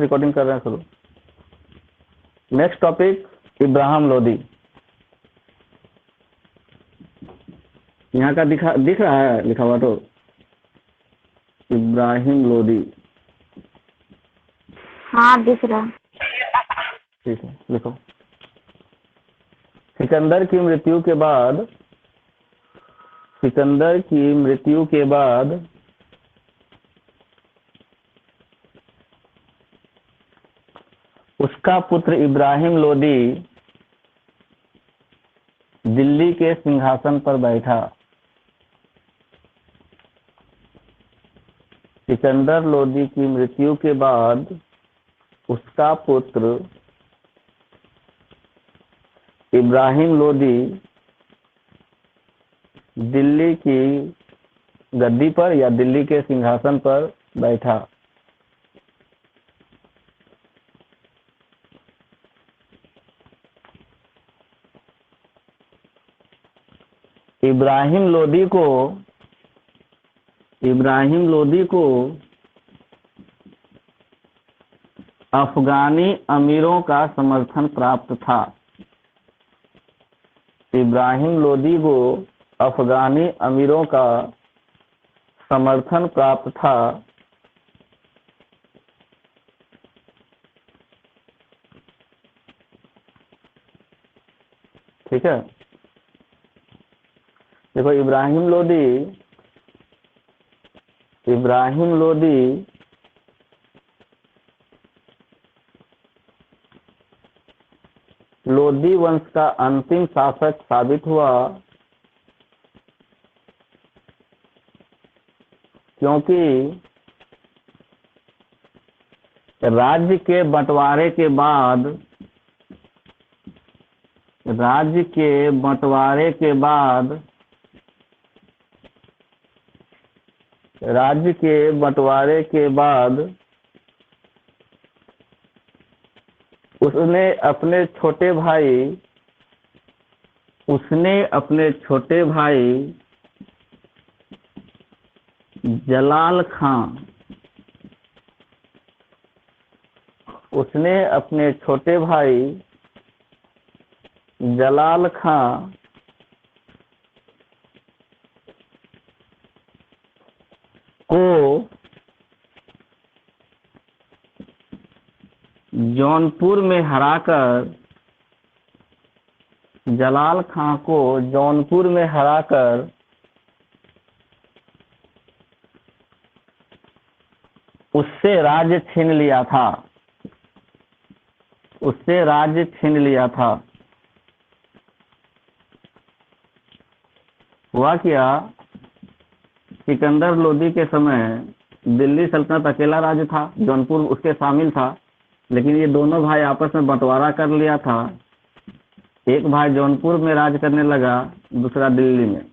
Recording कर रहे हैं शुरू। Next topic Ibrahim Lodi. यहाँ का दिख रहा है लिखा हुआ तो इब्राहिम लोदी। हाँ दिख रहा। ठीक है, लिखो। सिकंदर की मृत्यु के बाद उसका पुत्र इब्राहिम लोदी दिल्ली के सिंहासन पर बैठा। सिकंदर लोदी की मृत्यु के बाद उसका पुत्र इब्राहिम लोदी दिल्ली की गद्दी पर या दिल्ली के सिंहासन पर बैठा। इब्राहिम लोदी को अफगानी अमीरों का समर्थन प्राप्त था। इब्राहिम लोदी को अफगानी अमीरों का समर्थन प्राप्त था। ठीक है, देखो इब्राहिम लोदी लोदी वंश का अंतिम शासक साबित हुआ, क्योंकि राज्य के बंटवारे के बाद उसने अपने छोटे भाई जलाल खां को जौनपुर में हराकर उससे राज्य छीन लिया था। हुआ क्या, सिकंदर लोदी के समय दिल्ली सल्तनत अकेला राज्य था, जौनपुर उसके शामिल था, लेकिन ये दोनों भाई आपस में बंटवारा कर लिया था। एक भाई जौनपुर में राज करने लगा, दूसरा दिल्ली में।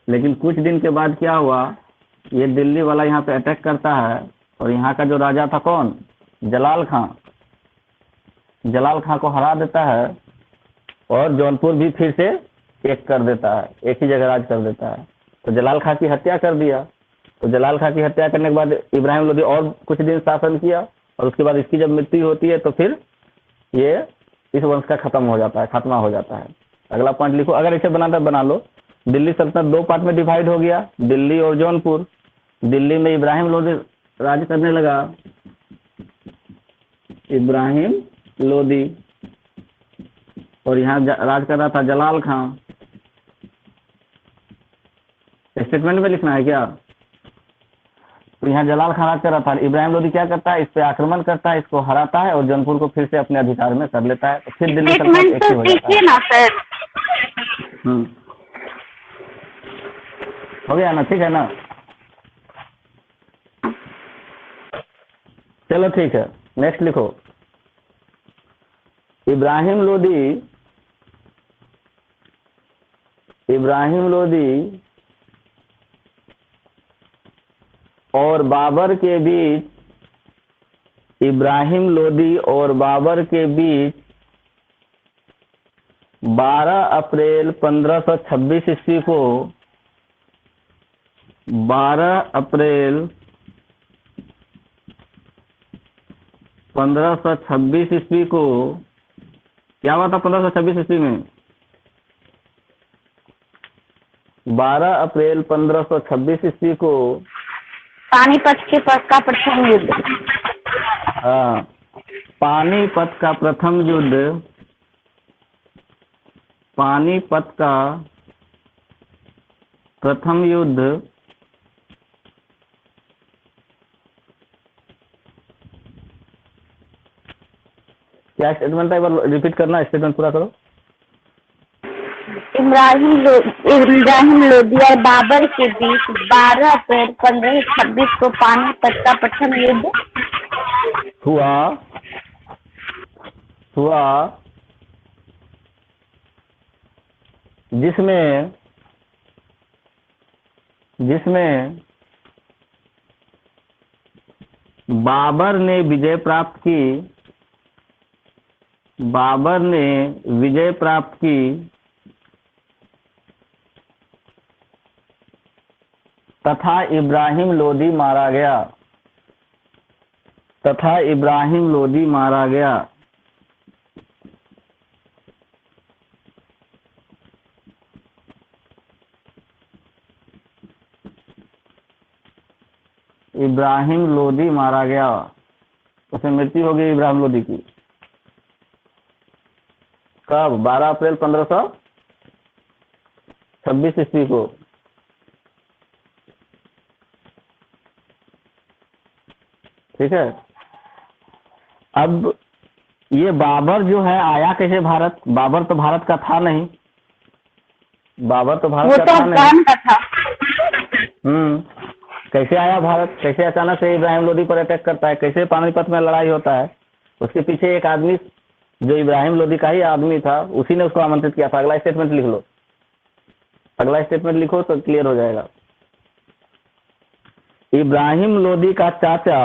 लेकिन कुछ दिन के बाद क्या हुआ, ये दिल्ली वाला यहाँ पे अटैक करता है और यहाँ का जो राजा था कौन, जलाल खां को हरा देता है और जौनपुर भी फिर से एक ही जगह राज कर देता है। तो जलाल खां की हत्या कर दिया। तो जलाल खां की हत्या करने के बाद इब्राहिम लोदी और कुछ दिन शासन किया और उसके बाद इसकी जब मृत्यु होती है तो फिर ये इस वंश का खात्मा हो जाता है। अगला पॉइंट लिखो, अगर इसे बनाना बना लो। दिल्ली सल्तनत दो पार्ट में डिवाइड हो गया, दिल्ली और जौनपुर। दिल्ली में इब्राहिम लोदी राज करने लगा, और यहाँ राज कर रहा था जलाल खां। स्टेटमेंट में लिखना है क्या? तो यहाँ जलाल खां राज कर रहा था, इब्राहिम लोदी क्या करता है, इस पे आक्रमण करता है, इसको हराता है और जौनपुर को फिर से अपने अधिकार में कर लेता है। तो फिर दिल्ली सल्तनत एक ही हो जाता है। हो गया ना, ठीक है ना? चलो ठीक है, नेक्स्ट लिखो। इब्राहिम लोदी और बाबर के बीच 12 अप्रैल 1526 ईस्वी को 12 अप्रैल 1526 ईस्वी को क्या हुआ था? 1526 ईस्वी में 12 अप्रैल 1526 ईस्वी को पानीपत के का प्रथम युद्ध। हाँ, पानीपत का प्रथम युद्ध, पानीपत का प्रथम युद्ध क्या स्टेटमेंट है? एक बार रिपीट करना, स्टेटमेंट पूरा करो। इब्राहिम लोदी और बाबर के बीच 12 अप्रैल 1526 को पानीपत का प्रथम युद्ध हुआ जिसमें बाबर ने विजय प्राप्त की तथा इब्राहिम लोदी मारा गया। इब्राहिम लोदी मारा गया, उसमें मृत्यु हो गई इब्राहिम लोदी की। कब? 12 अप्रैल 1526 ईस्वी को। ठीक है। अब ये बाबर जो है आया कैसे भारत? बाबर तो भारत का था नहीं, बाबर तो भारत वो का तो था नहीं। अफगान का था। कैसे आया भारत? कैसे अचानक से इब्राहिम लोदी पर अटैक करता है? कैसे पानीपत में लड़ाई होता है? उसके पीछे एक आदमी जो इब्राहिम लोदी का ही आदमी था, उसी ने उसको आमंत्रित किया था। अगला स्टेटमेंट लिख लो, अगला स्टेटमेंट लिखो तो क्लियर हो जाएगा। इब्राहिम लोदी का चाचा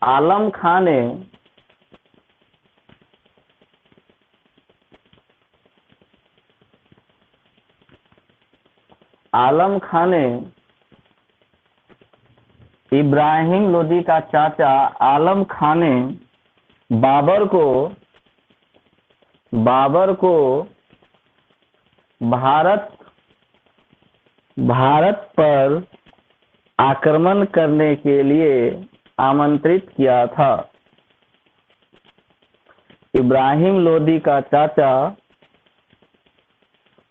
आलम खां ने इब्राहिम लोदी का चाचा आलम खां ने बाबर को भारत पर आक्रमण करने के लिए आमंत्रित किया था। इब्राहिम लोदी का चाचा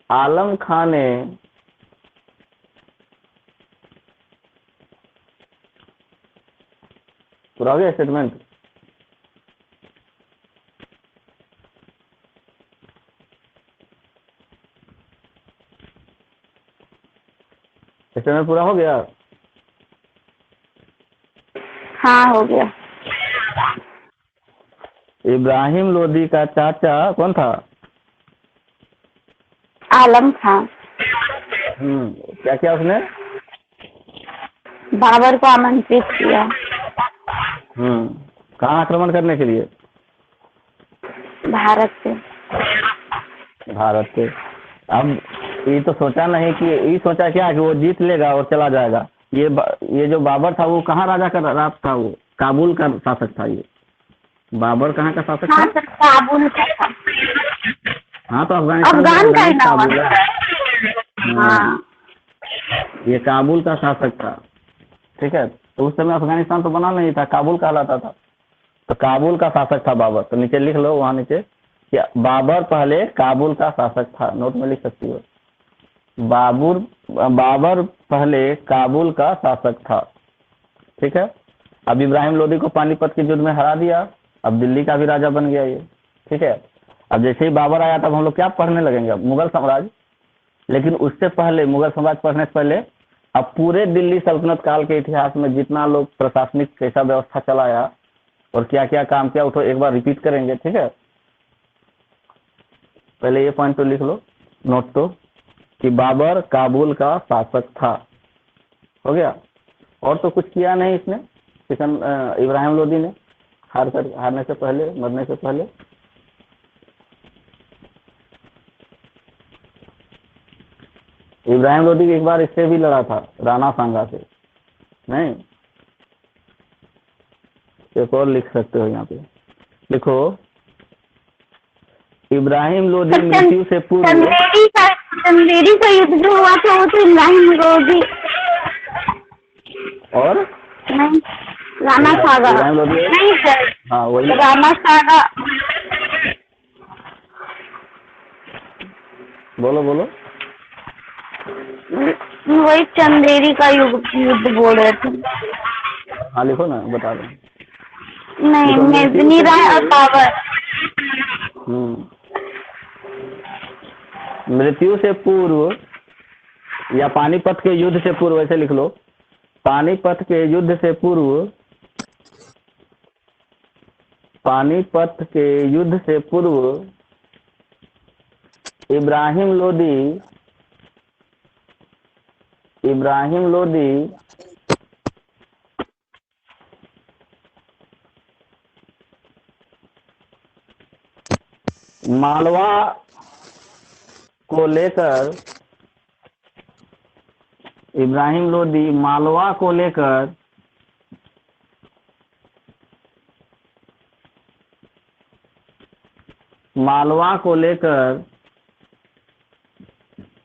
आलम खां ने पूरा हो गया स्टेटमेंट। स्टेटमेंट पूरा हो गया? हाँ, हो गया। इब्राहिम लोदी का चाचा कौन था? आलम खां। क्या किया उसने? बाबर को आमंत्रित किया। कहाँ आक्रमण करने के लिए? भारत से। अब ये तो सोचा नहीं कि, ये सोचा क्या कि वो जीत लेगा और चला जाएगा। ये जो बाबर था वो कहाँ राजा का राज था? वो काबुल का शासक था। ये बाबर कहाँ का शासक हाँ था? सर, काबुल का था। हाँ, तो अफगान का ही नाम काबुल है। हाँ, ये काबुल का शासक था। ठीक है, तो उस समय अफगानिस्तान तो बना नहीं था, काबुल कहलाता था। तो काबुल का शासक था बाबर। तो नीचे लिख लो, वहां नीचे कि बाबर पहले काबुल का शासक था। नोट में लिख सकती हो, बाबर पहले काबुल का शासक था। ठीक है। अब इब्राहिम लोदी को पानीपत के युद्ध में हरा दिया, अब दिल्ली का भी राजा बन गया ये। ठीक है। अब जैसे ही बाबर आया तब हम लोग क्या पढ़ने लगेंगे? अब मुगल साम्राज्य। लेकिन उससे पहले, मुगल साम्राज्य पढ़ने से पहले, अब पूरे दिल्ली सल्तनत काल के इतिहास में जितना लोग प्रशासनिक कैसा व्यवस्था चलाया और क्या क्या काम किया, वो तो एक बार रिपीट करेंगे। ठीक है। पहले ये पॉइंट तो लिख लो, नोट तो, कि बाबर काबुल का शासक था। हो गया। और तो कुछ किया नहीं इसने, इब्राहिम लोदी ने हारने से पहले, मरने से पहले। इब्राहिम लोदी एक बार इससे भी लड़ा था, राणा सांगा से। नहीं, एक और लिख सकते हो यहाँ पे, लिखो इब्राहिम लोदी मृत्यु से पूर्व। चंदेरी का युद्ध जो हुआ था वो तो इब्राहिम लोदी और नहीं, राणा सागा इब्राहिम लोदी, नहीं सर, हाँ वही। राणा सागा, बोलो बोलो। वही चंदेरी का युद्ध बोल रहे थे। हाँ लिखो ना, बता रहे हैं। नहीं, लिखो, मृत्यु मेदिनी से राय और पूर्व। बाबर। मृत्यु से पूर्व या पानीपत के युद्ध से पूर्व, ऐसे लिख लो। पानीपत के युद्ध से पूर्व, पानीपत के युद्ध से पूर्व इब्राहिम लोदी मालवा को लेकर, इब्राहिम लोदी मालवा को लेकर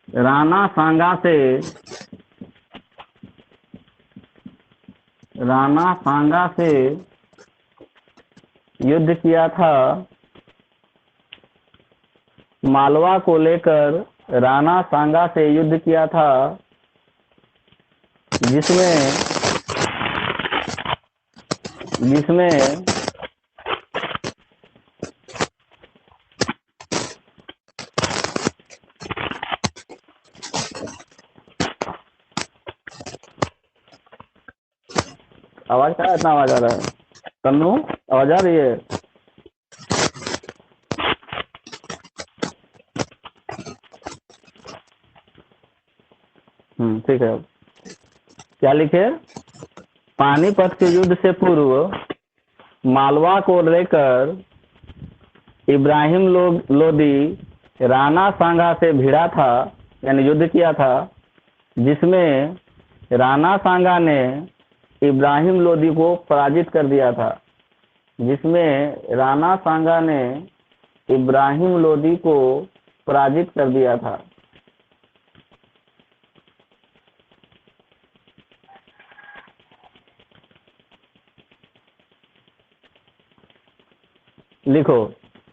राणा सांगा से युद्ध किया था। मालवा को लेकर राणा सांगा से युद्ध किया था, जिसमें आवाज क्या, इतना आवाज आ रहा है? कन्नू, आवाज आ रही है? ठीक है। क्या लिखे? पानीपत के युद्ध से पूर्व मालवा को लेकर इब्राहिम लोदी राणा सांगा से भिड़ा था, यानी युद्ध किया था, जिसमें राणा सांगा ने इब्राहिम लोदी को पराजित कर दिया था। जिसमें राणा सांगा ने इब्राहिम लोदी को पराजित कर दिया था। लिखो,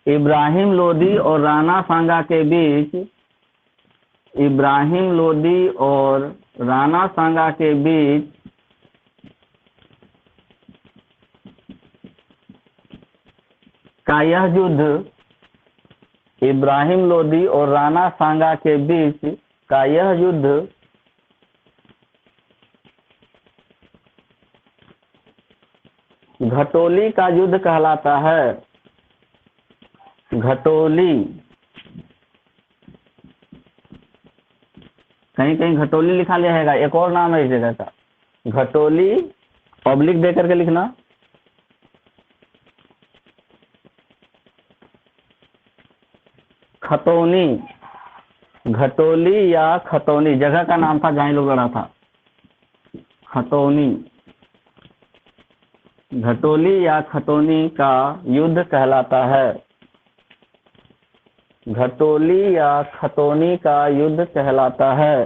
इब्राहिम लोदी और राणा सांगा के बीच, इब्राहिम लोदी और राणा सांगा के बीच का यह युद्ध, इब्राहिम लोदी और राणा सांगा के बीच का यह युद्ध घटोली का युद्ध कहलाता है। घटोली, कहीं कहीं घटोली लिखा लिया है, एक और नाम है इस जगह का, घटोली, पब्लिक दे करके लिखना। खतौनी, घटोली या खतौनी जगह का नाम था जहाँ लोग लड़ा था। खतौनी, घटोली या खतौनी का युद्ध कहलाता है। घटोली या खतौनी का युद्ध कहलाता है।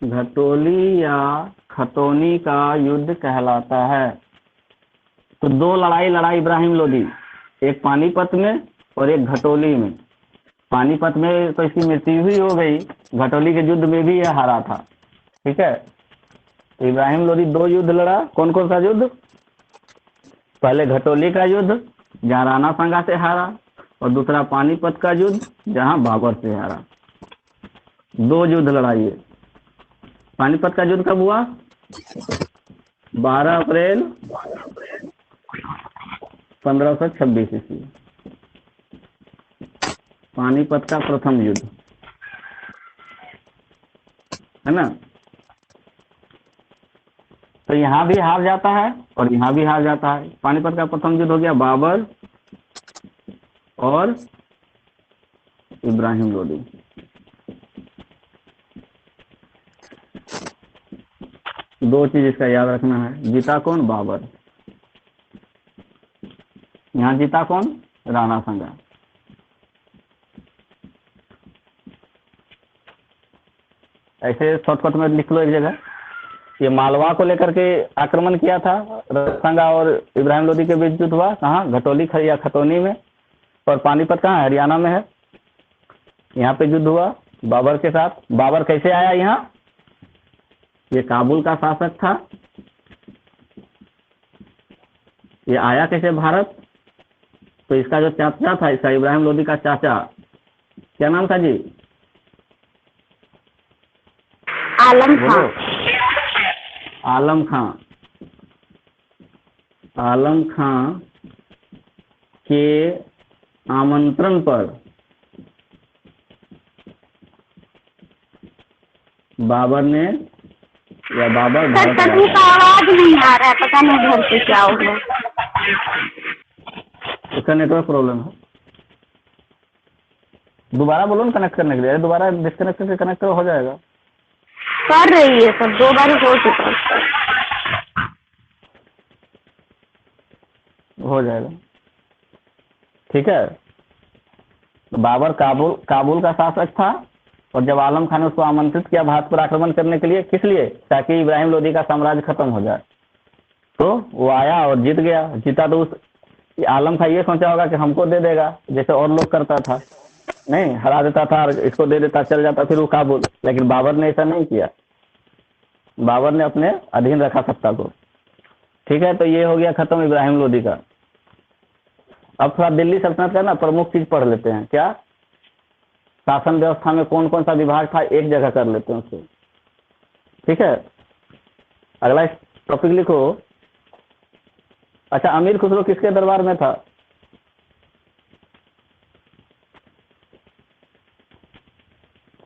घटोली या खतौनी का युद्ध कहलाता है। तो दो लड़ाई इब्राहिम लोदी, एक पानीपत में और एक घटोली में। पानीपत में तो इसकी मृत्यु ही हो गई, घटोली के युद्ध में भी यह हारा था। ठीक है, तो इब्राहिम लोदी दो युद्ध लड़ा। कौन कौन सा युद्ध? पहले घटोली का युद्ध जहाँ राणा सांगा से हारा, और दूसरा पानीपत का युद्ध जहाँ बाबर से हारा। दो युद्ध लड़ाई है। पानीपत का युद्ध कब हुआ? 12 अप्रैल 1526 ईस्वी, पानीपत का प्रथम युद्ध, है ना। तो यहाँ भी हार जाता है और यहाँ भी हार जाता है। पानीपत का प्रथम युद्ध हो गया बाबर और इब्राहिम लोदी। दो चीज इसका याद रखना है, जीता कौन? बाबर। यहाँ जीता कौन? राणा संगा। ऐसे शॉर्टकट में लिख लो एक जगह। ये मालवा को लेकर के आक्रमण किया था, संगा और इब्राहिम लोदी के बीच युद्ध हुआ। कहाँ? घटोली या खतौनी में। और पानीपत कहाँ? हरियाणा में है। यहाँ पे युद्ध हुआ बाबर के साथ। बाबर कैसे आया यहाँ? ये काबुल का शासक था। ये आया कैसे भारत? तो इसका जो चाचा था, इसका इब्राहिम लोदी का चाचा, क्या नाम था जी? आलम बोलो। खां। आलम खां। आलम खां के आमंत्रण पर बाबर ने या बाबर सर भारत कभी आया का आवाज नहीं आ रहा है, पता नहीं घर पे क्या हो गया। इसका नेटवर्क प्रॉब्लम है। दोबारा बोलो ना कनेक्ट करने के लिए। दोबारा डिस्कनेक्ट करके कनेक्ट हो जाएगा। कर रही है सर, 2 बार हो चुका है। हो जाएगा, ठीक है। तो बाबर काबुल का शासक था और जब आलम खान ने उसको आमंत्रित किया भारत पर आक्रमण करने के लिए, किस लिए? ताकि इब्राहिम लोदी का साम्राज्य खत्म हो जाए। तो वो आया और जीत गया। जीता तो उस आलम खान ये सोचा होगा कि हमको दे देगा, जैसे और लोग करता था, नहीं हरा देता था और इसको दे देता, चल जाता फिर वो काबुल। लेकिन बाबर ने ऐसा नहीं किया। बाबर ने अपने अधीन रखा सत्ता को। ठीक है, तो ये हो गया खत्म इब्राहिम लोदी का। अब थोड़ा दिल्ली सल्तनत का ना प्रमुख चीज पढ़ लेते हैं। क्या? शासन व्यवस्था में कौन कौन सा विभाग था, एक जगह कर लेते हैं उसको। ठीक है, अगला टॉपिक लिखो। अच्छा, अमीर खुसरो किसके दरबार में था?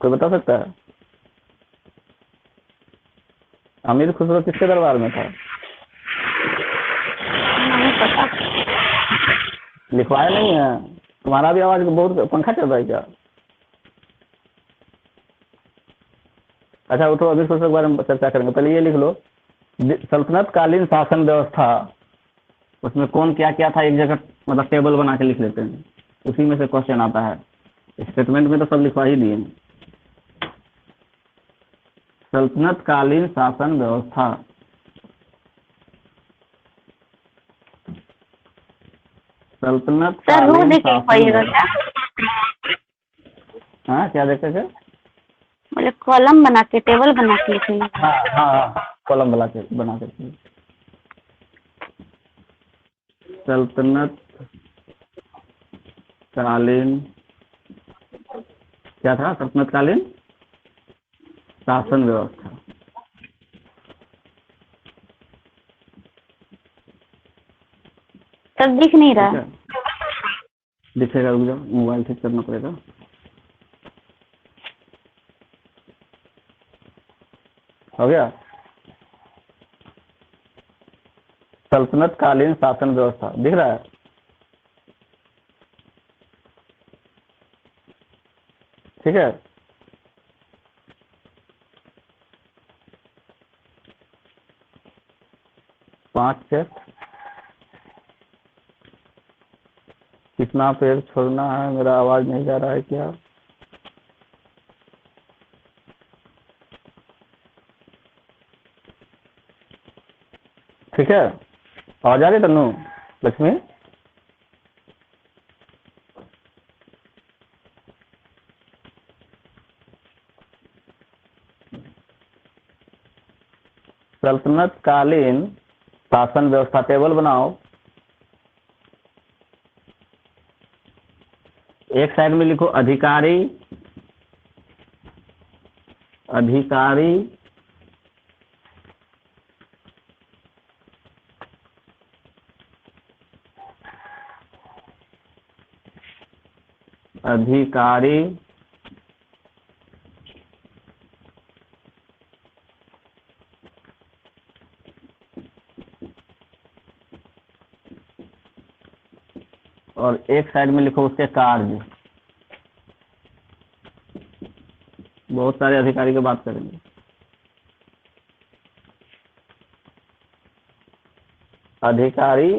कोई बता सकता है? अमीर खुसरो किसके दरबार में था? नहीं पता। लिखवाया नहीं है? तुम्हारा भी आवाज बहुत, पंखा चल रहा है क्या? अच्छा उठो, अमीर खुसरो के बारे में चर्चा करेंगे। पहले ये लिख लो, सल्तनत कालीन शासन व्यवस्था, उसमें कौन क्या क्या था, एक जगह मतलब टेबल बना के लिख लेते हैं। उसी में से क्वेश्चन आता है। स्टेटमेंट में तो सब लिखवा ही दिए। सल्तनत कालीन शासन व्यवस्था, सल्तनत सर वो कालीन देख शासन पाइएगा क्या? हाँ, क्या देखते थे? बोले कॉलम बना के, टेबल बना के लिखेंगे। हाँ हाँ, कॉलम बना के। सल्तनत कालीन, क्या था? सल्तनत कालीन शासन व्यवस्था। तब दिख नहीं ठीक रहा। है, दिखेगा, रुक जाओ, मोबाइल ठीक करना पड़ेगा। हो गया? सल्तनत कालीन शासन व्यवस्था दिख रहा है? ठीक है, पांच सेट। कितना पेड़ छोड़ना है? मेरा आवाज नहीं जा रहा है क्या? ठीक है, आवाज आ रही तन्नू? लक्ष्मी, सल्तनत कालीन शासन व्यवस्था टेबल बनाओ। एक साइड में लिखो अधिकारी, अधिकारी अधिकारी और एक साइड में लिखो उसके कार्य। बहुत सारे अधिकारी की बात करेंगे। अधिकारी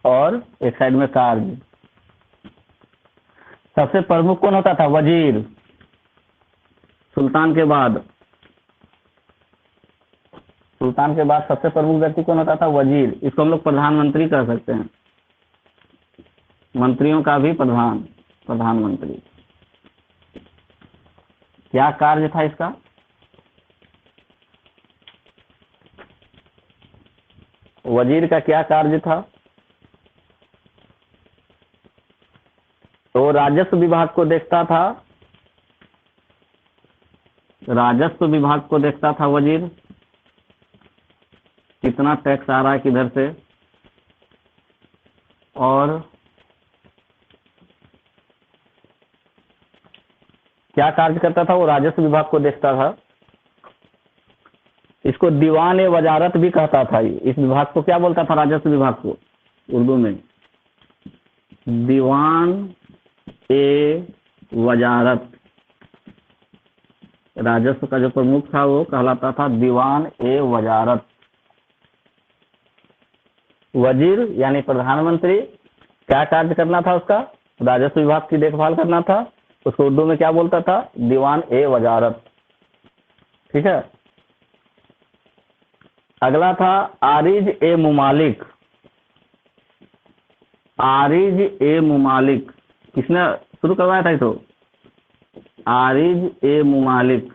और एक साइड में कार्य। सबसे प्रमुख कौन होता था? वजीर। सुल्तान के बाद सबसे प्रमुख व्यक्ति कौन होता था? वजीर। इसको हम लोग प्रधानमंत्री कह सकते हैं, मंत्रियों का भी प्रधानमंत्री। क्या कार्य था इसका? वजीर का क्या कार्य था? तो राजस्व विभाग को देखता था, वजीर। कितना टैक्स आ रहा है किधर से, और क्या कार्य करता था? वो राजस्व विभाग को देखता था। इसको दीवान ए वजारत भी कहता था। इस विभाग को क्या बोलता था? राजस्व विभाग को उर्दू में दीवान ए वजारत। राजस्व का जो प्रमुख था वो कहलाता था दीवान ए वजारत। वजीर यानी प्रधानमंत्री, क्या कार्य करना था उसका? राजस्व विभाग की देखभाल करना था। उसको उर्दू में क्या बोलता था? दीवान ए वजारत। ठीक है। अगला था आरिज ए मुमालिक। आरिज ए मुमालिक किसने शुरू करवाया था? तो आरिज ए मुमालिक।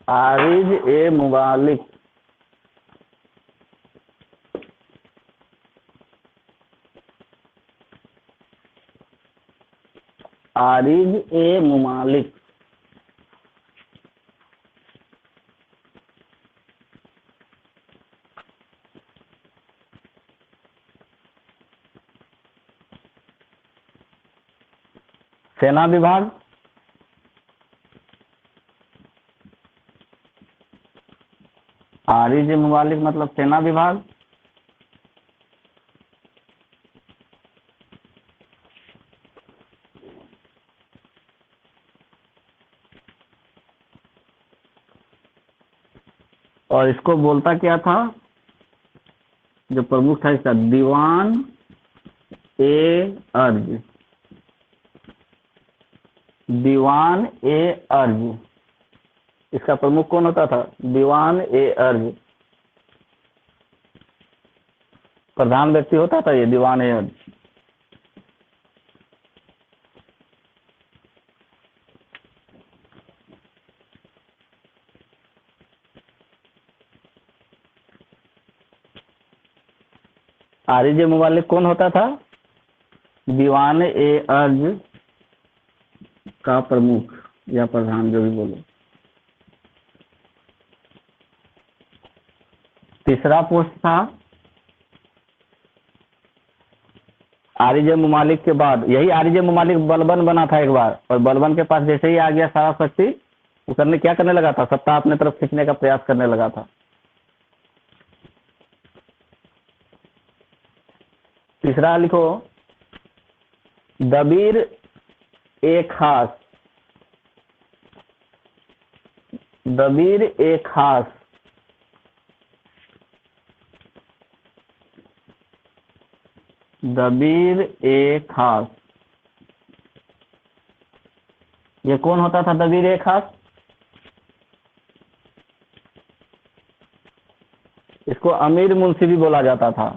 आरिज ए मुमालिक आरिज ए मुमालिक। सेना विभाग, आरिज ए मुमालिक मतलब सेना विभाग। और इसको बोलता क्या था? जो प्रमुख था इसका, दीवान ए अर्ज। दीवान ए अर्ज, इसका प्रमुख कौन होता था? दीवान ए अर्ज। प्रधान व्यक्ति होता था ये दीवान ए अर्ज। आरिज ए मुमालिक कौन होता था? दीवान ए अर्ज का प्रमुख या प्रधान, जो भी बोलो। तीसरा पोस्ट था आरिज ए मुमालिक के बाद, यही आरिज ए मुमालिक बलबन बना था एक बार, और बलबन के पास जैसे ही आ गया सारा शक्ति, वो क्या करने लगा था? सत्ता अपने तरफ खींचने का प्रयास करने लगा था। तीसरा लिखो दबीर ए खास। दबीर ए खास, दबीर ए खास, ये कौन होता था? दबीर ए खास। इसको अमीर मुंशी भी बोला जाता था।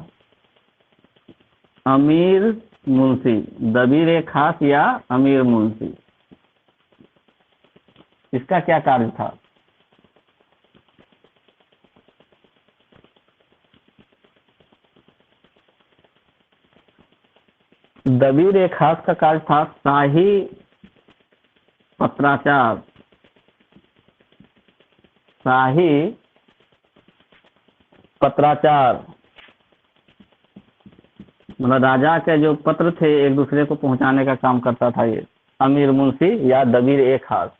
अमीर मुंशी, दबीर ए खास या अमीर मुंशी। इसका क्या कार्य था? दबीर ए खास का कार्य था शाही पत्राचार। शाही पत्राचार मतलब राजा के जो पत्र थे एक दूसरे को पहुंचाने का काम करता था ये अमीर मुंशी या दबीर ए खास।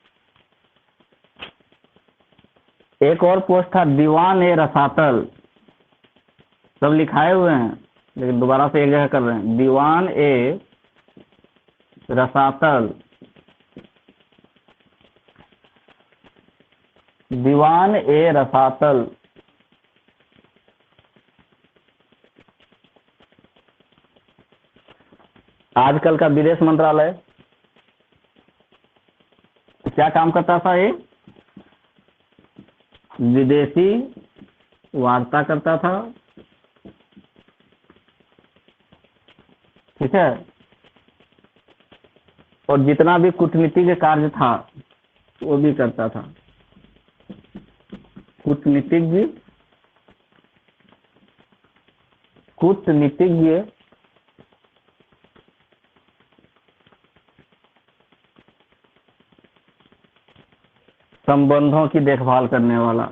एक और पोस्ट था दीवान ए रसातल। सब लिखाए हुए हैं, लेकिन दोबारा से एक जगह कर रहे हैं। दीवान ए रसातल, दीवान ए रसातल। आजकल का विदेश मंत्रालय क्या काम करता था? ये विदेशी वार्ता करता था, ठीक है, और जितना भी कूटनीतिक कार्य था वो भी करता था। कूटनीतिज्ञ, कूटनीतिज्ञ संबंधों की देखभाल करने वाला,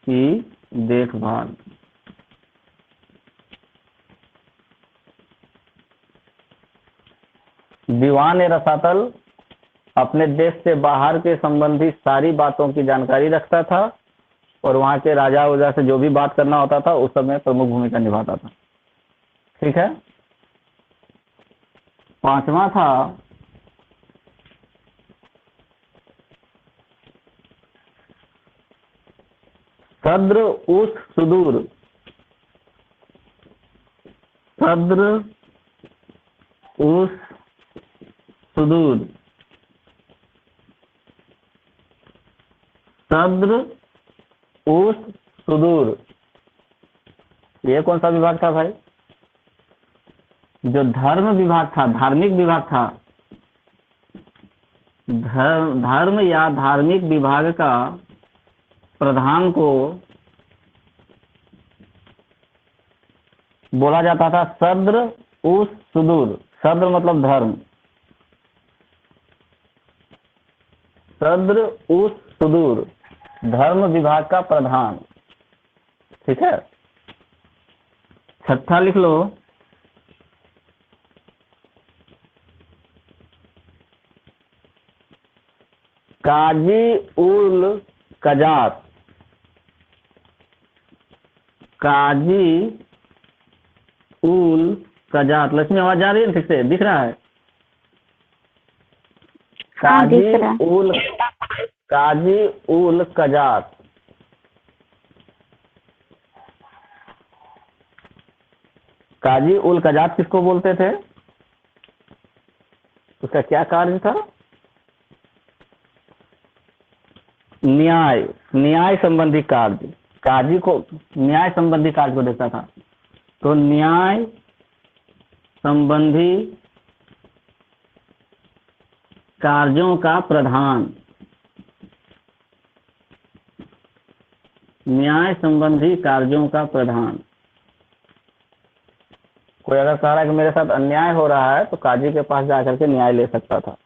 की देखभाल। दीवान ए रसातल अपने देश से बाहर के संबंधी सारी बातों की जानकारी रखता था और वहां के राजा वजा से जो भी बात करना होता था उस समय प्रमुख भूमिका निभाता था। ठीक है। पांचवा था सद्र उस सुदूर, सद्र उस सुदूर, सद्र उस सुदूर। ये कौन सा विभाग था भाई? जो धर्म विभाग था, धार्मिक विभाग था। धर्म या धार्मिक विभाग का प्रधान को बोला जाता था सद्र उस सुदूर। सद्र मतलब धर्म, सद्र उस सुदूर, धर्म विभाग का प्रधान। ठीक है। छठा लिख लो, काजी उल कजात। काजी उल कजात। लक्ष्मी आवाज आ रही है ठीक से? दिख रहा है? काजी उल, काजी उल कजात। काजी उल कजात किसको बोलते थे? उसका क्या कार्य था? न्याय, न्याय संबंधी कार्य। काजी को न्याय संबंधी कार्य को देखता था। तो न्याय संबंधी कार्यों का प्रधान, न्याय संबंधी कार्यों का प्रधान। कोई अगर कह रहा है कि मेरे साथ अन्याय हो रहा है तो काजी के पास जाकर के न्याय ले सकता था।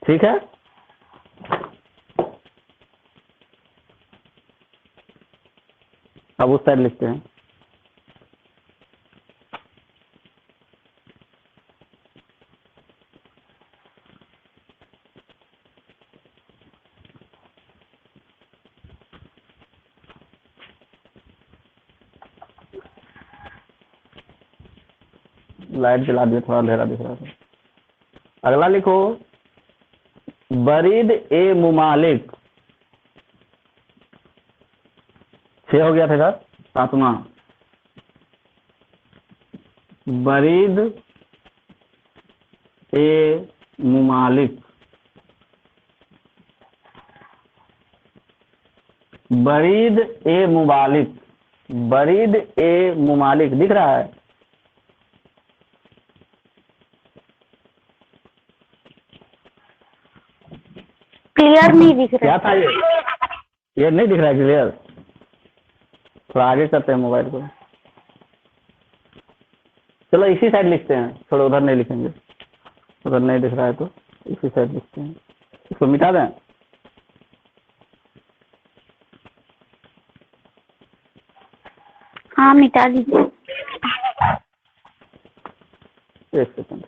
ठीक है। अब उस साइड लिखते हैं। लाइट जला दिया, थोड़ा अंधेरा दिख रहा था। अगला लिखो, बरीद ए मुमालिक। 6 हो गया था सर। 7वां, बरीद ए मुमालिक। बरीद ए मुमालिक, बरीद ए मुमालिक दिख रहा है? क्लियर नहीं दिख रहा। क्या था ये नहीं दिख रहा है क्लियर? थोड़ा आगे करते हैं मोबाइल को। चलो इसी साइड लिखते हैं, थोड़ा उधर नहीं लिखेंगे, उधर नहीं दिख रहा है तो इसी साइड लिखते हैं। इसको मिटा दें। हाँ मिटा दीजिए। 1 सेकंड।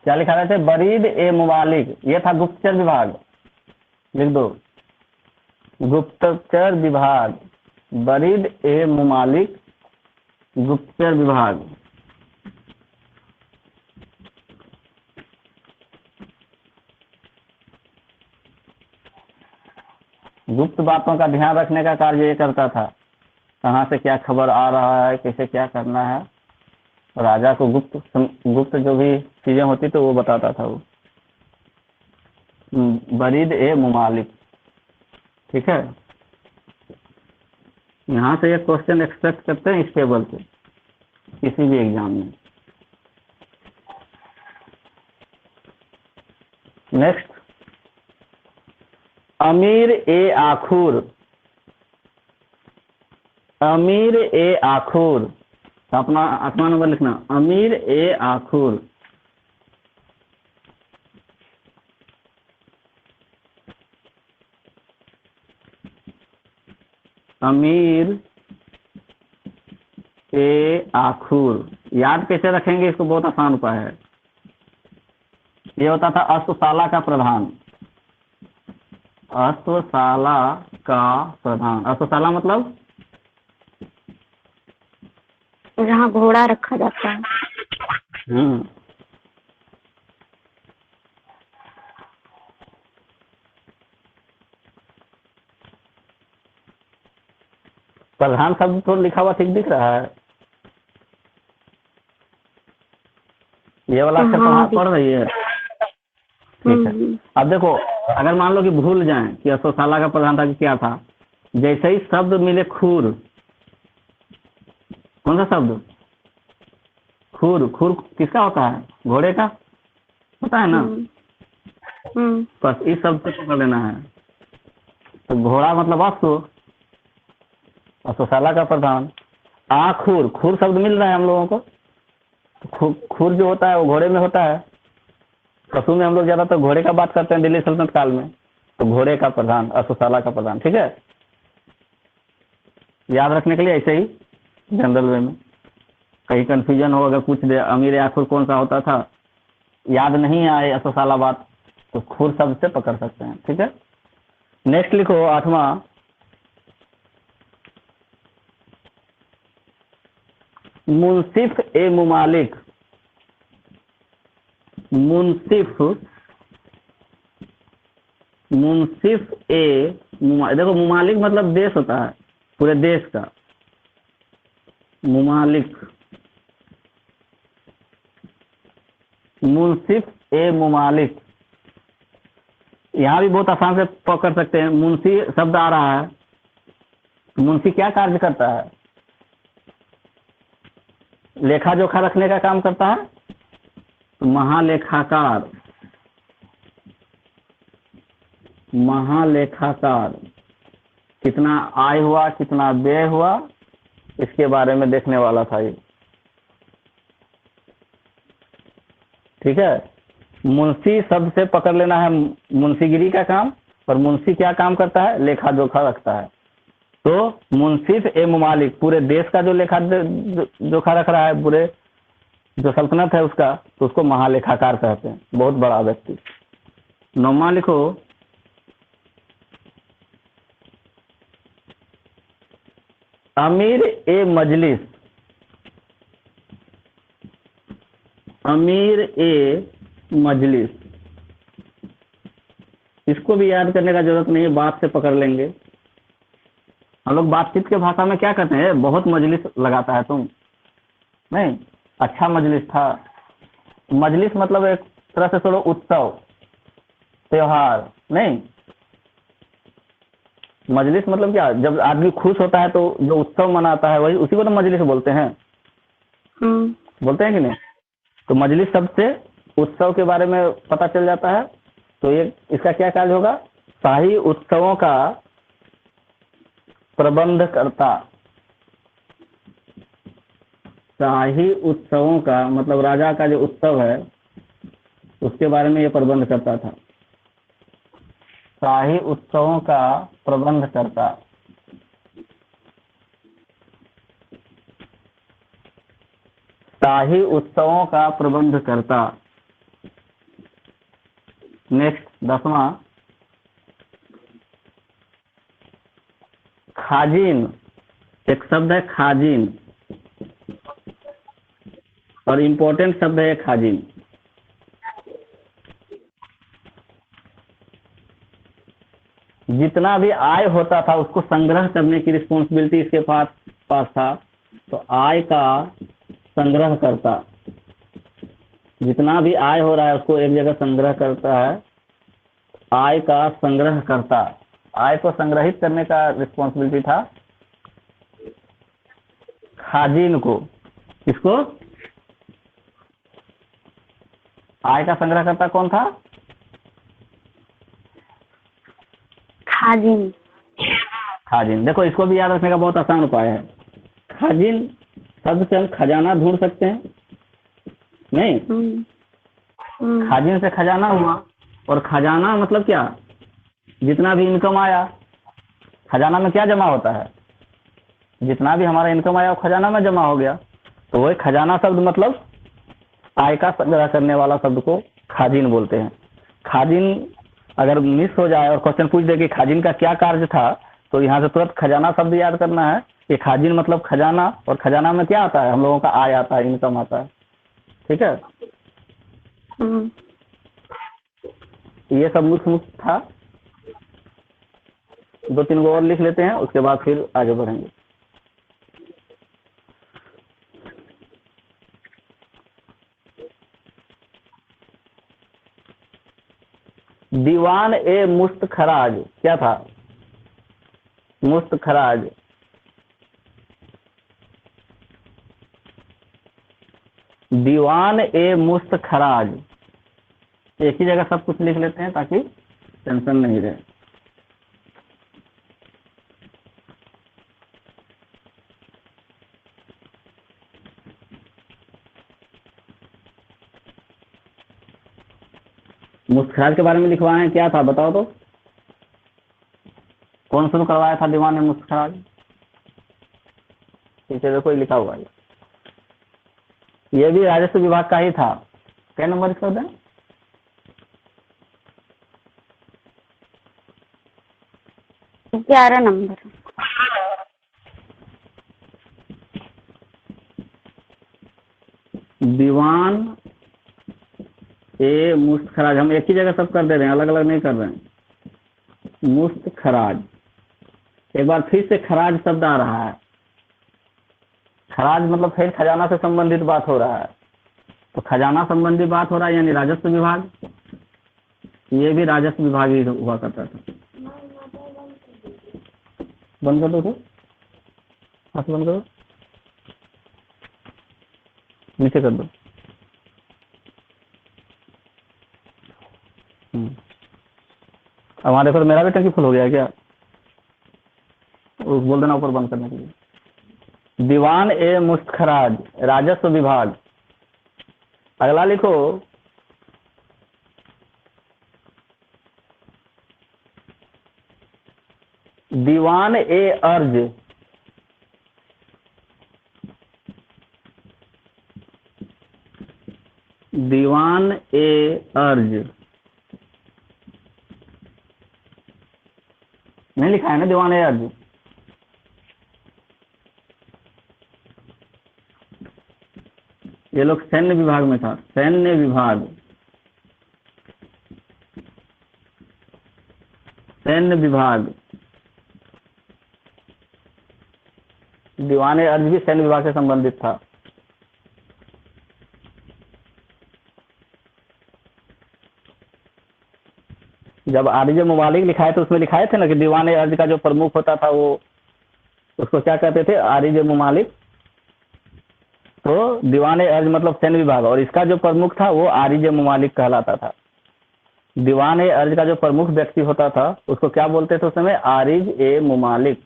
क्या लिखा रहते बरीद ए मुमालिक, ये था गुप्तचर विभाग, लिख दो गुप्तचर विभाग, बरीद ए मुमालिक गुप्तचर विभाग। गुप्त बातों का ध्यान रखने का कार्य ये करता था, कहाँ से क्या खबर आ रहा है, कैसे क्या करना है, राजा को गुप्त जो भी चीजें होती तो वो बताता था वो। बरीद ए मुमालिक, ठीक है। यहाँ से ये क्वेश्चन एक्सपेक्ट करते हैं इस टेबल से किसी भी एग्जाम में। नेक्स्ट, अमीर ए आखुर, अमीर ए आखुर, तो अपना 8वां नंबर लिखना, अमीर ए आखुर। अमीर ए आखुर याद कैसे रखेंगे इसको, बहुत आसान उपाय है। ये होता था अश्वशाला का प्रधान, अश्वशाला का प्रधान। अश्वशाला मतलब जहाँ घोड़ा रखा जाता है। प्रधान शब्द तो लिखा हुआ ठीक दिख रहा है, ये वाला अक्षर पढ़ रही है, ठीक है। अब देखो, अगर मान लो कि भूल जाएं कि अश्वशाला का प्रधान था कि क्या था, जैसे ही शब्द मिले खूर, कौन सा शब्द, खूर, खूर किसका होता है, घोड़े का होता है ना, बस इस शब्द से पकड़ लेना है। तो घोड़ा मतलब अश्वशाला का प्रधान। आखुर, खूर शब्द मिल रहा है हम लोगों को। खूर जो होता है वो घोड़े में होता है, पशु में हम लोग ज्यादातर घोड़े का बात करते हैं दिल्ली सल्तनत काल में, तो घोड़े का प्रधान, अश्वशाला का प्रधान, ठीक है। याद रखने के लिए ऐसे ही जनरल वे में, कहीं कंफ्यूजन हो, अगर पूछ दे अमीर आखुर कौन सा होता था, याद नहीं आए अश्वशाला बात, तो खूर शब्द से पकड़ सकते हैं, ठीक है। नेक्स्ट लिखो 8वां, मुंसिफ ए मुमालिक, मुंसिफ, मुंसिफ ए देखो मुमालिक मतलब देश होता है, पूरे देश का मुमालिक, मुंसिफ ए मुमालिक। यहाँ भी बहुत आसान से पकड़ सकते हैं, मुंशी शब्द आ रहा है, मुंशी क्या कार्य करता है, लेखा जोखा रखने का काम करता है, तो महालेखाकार, महालेखाकार, कितना आय हुआ कितना व्यय हुआ इसके बारे में देखने वाला था ये, ठीक है। मुंशी शब्द से पकड़ लेना है मुंशीगिरी का काम, और मुंशी क्या काम करता है, लेखा जोखा रखता है। तो मुंसिफ ए मुमालिक, पूरे देश का जो लेखा जोखा रख रहा है, पूरे जो सल्तनत है उसका, तो उसको महालेखाकार कहते हैं, बहुत बड़ा व्यक्ति। 9वां लिखो, अमीर ए मजलिस, अमीर ए मजलिस, इसको भी याद करने का जरूरत नहीं है, बात से पकड़ लेंगे। हम लोग बातचीत के भाषा में क्या कहते हैं, बहुत मजलिस लगाता है तुम, नहीं, अच्छा मजलिस था। मजलिस मतलब एक तरह से थोड़ा उत्सव त्योहार, नहीं, मजलिस मतलब क्या, जब आदमी खुश होता है तो जो उत्सव मनाता है वही, उसी को तो मजलिस बोलते हैं। बोलते हैं कि नहीं। तो मजलिस शब्द से उत्सव के बारे में पता चल जाता है। तो ये इसका क्या कार्य होगा, शाही उत्सवों का प्रबंध करता, शाही उत्सवों का मतलब राजा का जो उत्सव है उसके बारे में ये प्रबंध करता था, शाही उत्सवों का प्रबंध करता। शाही उत्सवों का प्रबंध करता, नेक्स्ट 10वां, खाजिन। एक शब्द है खाजिन और इम्पोर्टेंट शब्द है खाजिन। जितना भी आय होता था उसको संग्रह करने की रिस्पॉन्सिबिलिटी इसके पास था। तो आय का संग्रह करता, जितना भी आय हो रहा है उसको एक जगह संग्रह करता है। आय का संग्रह करता, आय को संग्रहित करने का रिस्पॉन्सिबिलिटी था खाजिन को। किसको? आय का संग्रह करता कौन था? खाजिन। खाजिन। देखो इसको भी याद रखने का बहुत आसान उपाय है। खाजिन शब्द से हम खजाना ढूंढ सकते हैं, नहीं? खाजिन से खजाना हुआ, और खजाना मतलब क्या? जितना भी इनकम आया। खजाना में क्या जमा होता है? जितना भी हमारा इनकम आया वो खजाना में जमा हो गया। तो वही खजाना शब्द मतलब आय का संग्रह करने वाला शब्द को खाजिन बोलते हैं। खाजिन अगर मिस हो जाए और क्वेश्चन पूछ दे कि खाजिन का क्या कार्य था, तो यहाँ से तुरंत खजाना शब्द याद करना है कि खाजिन मतलब खजाना, और खजाना में क्या आता है? हम लोगों का आय आता है, इनकम आता है। ठीक है, ये सब मुख्य था। 2-3 गो और लिख लेते हैं, उसके बाद फिर आगे बढ़ेंगे। दीवान ए मुस्त खराज क्या था? मुस्त खराज। दीवान ए मुस्त खराज, एक ही जगह सब कुछ लिख लेते हैं ताकि टेंशन नहीं रहे। मुस्खराज के बारे में लिखवाए हैं, क्या था बताओ तो? कौन शुरू करवाया था दीवान ए मुस्खराज? पीछे देखो ही लिखा हुआ है। ये भी राजस्व विभाग का ही था। क्या नंबर इसका होता है? ग्यारह नंबर। दीवान ए मुस्त खराज, हम एक ही जगह सब कर दे रहे हैं, अलग अलग नहीं कर रहे हैं। मुस्त खराज, एक बार फिर से खराज शब्द आ रहा है। खराज मतलब फिर खजाना से संबंधित बात हो रहा है। तो खजाना संबंधी बात हो रहा है यानी राजस्व विभाग। ये भी राजस्व विभाग ही हुआ करता था। बंद कर दो तो, हाथ बंद करो, नीचे कर दो। अब वहां देखो, मेरा भी टंकी फुल हो गया क्या? बोल देना ऊपर बंद करने के लिए। दीवान ए मुस्तखराज, राजस्व विभाग। अगला लिखो, दीवान ए अर्ज। दीवान ए अर्ज नहीं लिखा है ना? दीवान ए अर्ज ये लोग सैन्य विभाग में था। सैन्य विभाग, सैन्य विभाग। दीवान ए अर्ज भी सैन्य विभाग से संबंधित था। जब आरिज मुमालिक लिखाए तो उसमें लिखाए थे ना कि दीवान ए अर्ज का जो प्रमुख होता था वो, उसको क्या कहते थे? आरिज मुमालिक। तो दीवान ए अर्ज मतलब सैन्य विभाग, और इसका जो प्रमुख था वो आरिज मुमालिक कहलाता था। दीवान ए अर्ज का जो प्रमुख व्यक्ति होता था उसको क्या बोलते थे उस समय? आरिज ए मुमालिक।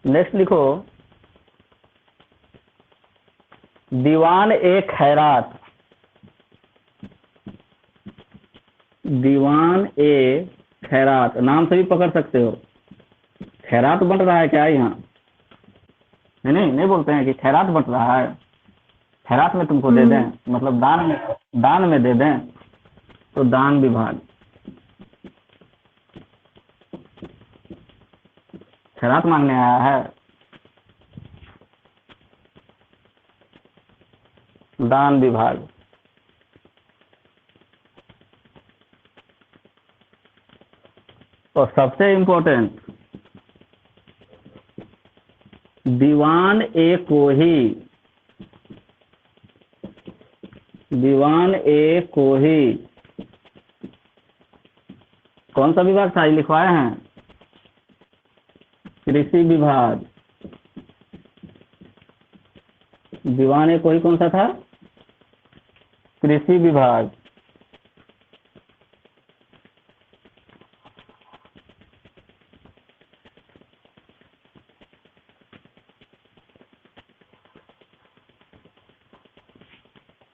नेक्स्ट लिखो, दीवान ए खैरात। दीवान ए खैरात, नाम से भी पकड़ सकते हो। खैरात बंट रहा है क्या यहाँ? नहीं नहीं बोलते हैं कि खैरात बंट रहा है। खैरात में तुमको दे दें, मतलब दान में दे दें, तो दान विभाग। खैरात मांगने आया है, दान विभाग। और सबसे इम्पोर्टेंट, दीवान ए कोही, दीवान ए कोही कौन सा विभाग था, ये लिखवाए हैं, कृषि विभाग। दीवान ए कोही कौन सा था, कृषि विभाग।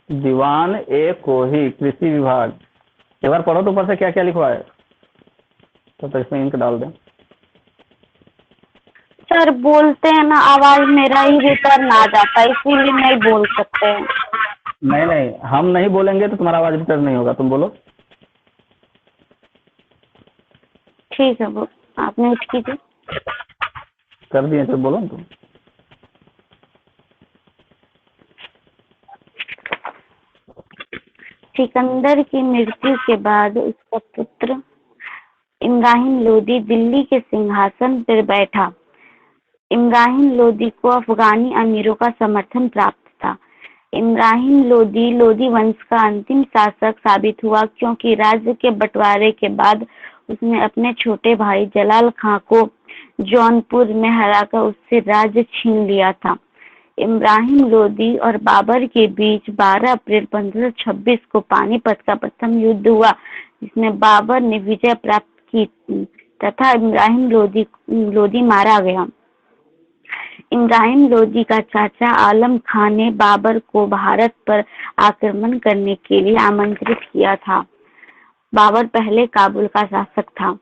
दीवान ए कोही, कृषि विभाग। एक बार पढ़ो तो ऊपर से क्या क्या लिखवा है, तो इसमें इंक डाल दें। सर बोलते हैं ना, आवाज मेरा ही रिटर्न आ जाता है, इसीलिए नहीं बोल सकते हैं। नहीं नहीं, हम नहीं बोलेंगे तो तुम्हारा आवाज रिटर्न नहीं होगा, तुम बोलो। ठीक है, वो आप म्यूट कीजिए। कर दिए तो बोलो ना तुम। सिकंदर की मृत्यु के बाद उसका पुत्र इब्राहिम लोदी दिल्ली के सिंहासन पर बैठा। इब्राहिम लोदी को अफगानी अमीरों का समर्थन प्राप्त था। इब्राहिम लोदी लोदी वंश का अंतिम शासक साबित हुआ, क्योंकि राज्य के बंटवारे के बाद उसने अपने छोटे भाई जलाल खां को जौनपुर में हराकर उससे राज्य छीन लिया था। इब्राहिम लोदी और बाबर के बीच 12 अप्रैल 1526 को पानीपत का प्रथम युद्ध हुआ, जिसमें बाबर ने विजय प्राप्त की तथा इब्राहिम लोदी मारा गया। इब्राहिम लोदी का चाचा आलम खां ने बाबर को भारत पर आक्रमण करने के लिए आमंत्रित किया था। बाबर पहले काबुल का शासक था।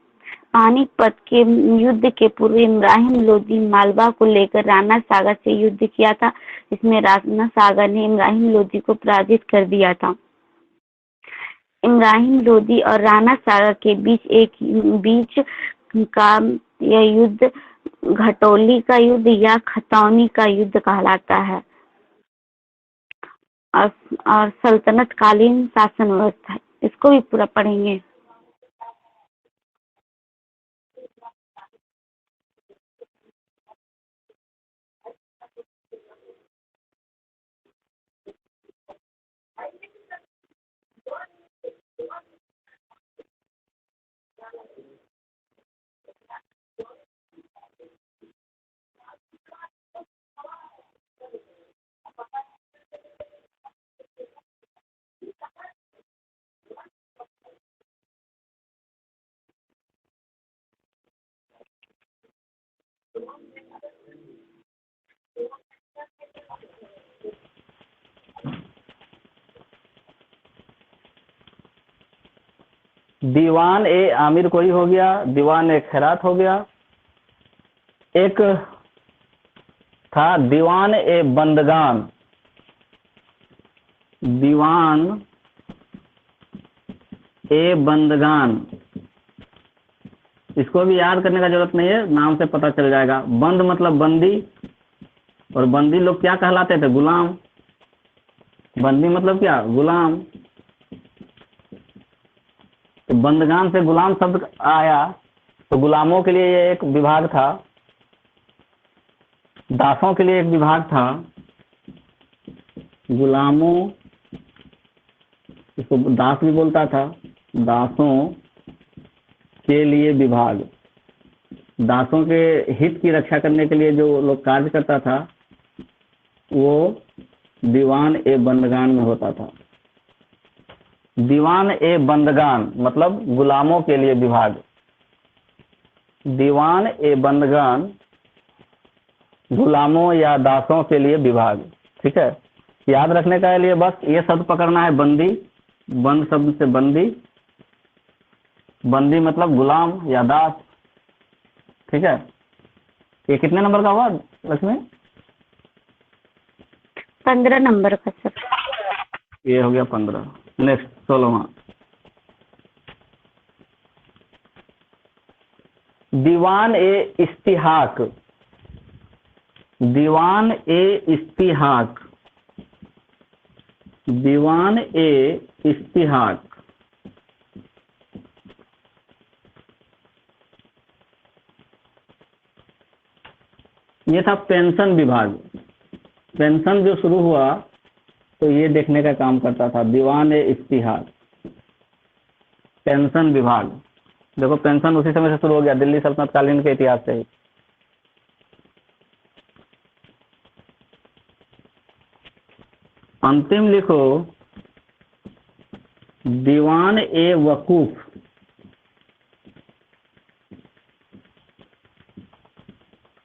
पानीपत के युद्ध के पूर्व इब्राहिम लोदी मालवा को लेकर राणा सागर से युद्ध किया था, जिसमें राणा सागर ने इब्राहिम लोदी को पराजित कर दिया था। इब्राहिम लोदी और राणा सागर के बीच का यह युद्ध घटोली का युद्ध या खतौनी का युद्ध कहलाता है। और सल्तनत कालीन शासन व्यवस्था, इसको भी पूरा पढ़ेंगे। दीवान ए आमिर कोई हो गया, दीवान ए खैरात हो गया। एक था दीवान ए बंदगान। दीवान ए बंदगान, इसको भी याद करने का जरूरत नहीं है, नाम से पता चल जाएगा। बंद मतलब बंदी, और बंदी लोग क्या कहलाते थे, गुलाम। बंदी मतलब क्या, गुलाम। तो बंदगान से गुलाम शब्द आया, तो गुलामों के लिए ये एक विभाग था, दासों के लिए एक विभाग था। गुलामों, इसको दास भी बोलता था, दासों के लिए विभाग। दासों के हित की रक्षा करने के लिए जो लोग कार्य करता था, वो दीवान ए बंदगान में होता था। दीवान ए बंदगान मतलब गुलामों के लिए विभाग। दीवान ए बंदगान गुलामों या दासों के लिए विभाग। ठीक है, याद रखने का लिए बस ये शब्द पकड़ना है, बंदी। बंद शब्द से बंदी, बंदी मतलब गुलाम या दास। ठीक है, ये कितने नंबर का हुआ लक्ष्मी? 15 नंबर का सर। ये हो गया 15। नेक्स्ट 16वां, दीवान ए इस्तिहाक। दीवान ए इस्तिहाक। दीवान ए इस्तिहाक ये था पेंशन विभाग। पेंशन जो शुरू हुआ तो ये देखने का काम करता था, दीवान ए इस्तिहाक, पेंशन विभाग। देखो पेंशन उसी समय से शुरू हो गया, दिल्ली सल्तनत कालीन के इतिहास से ही। अंतिम लिखो, दीवान ए वकूफ।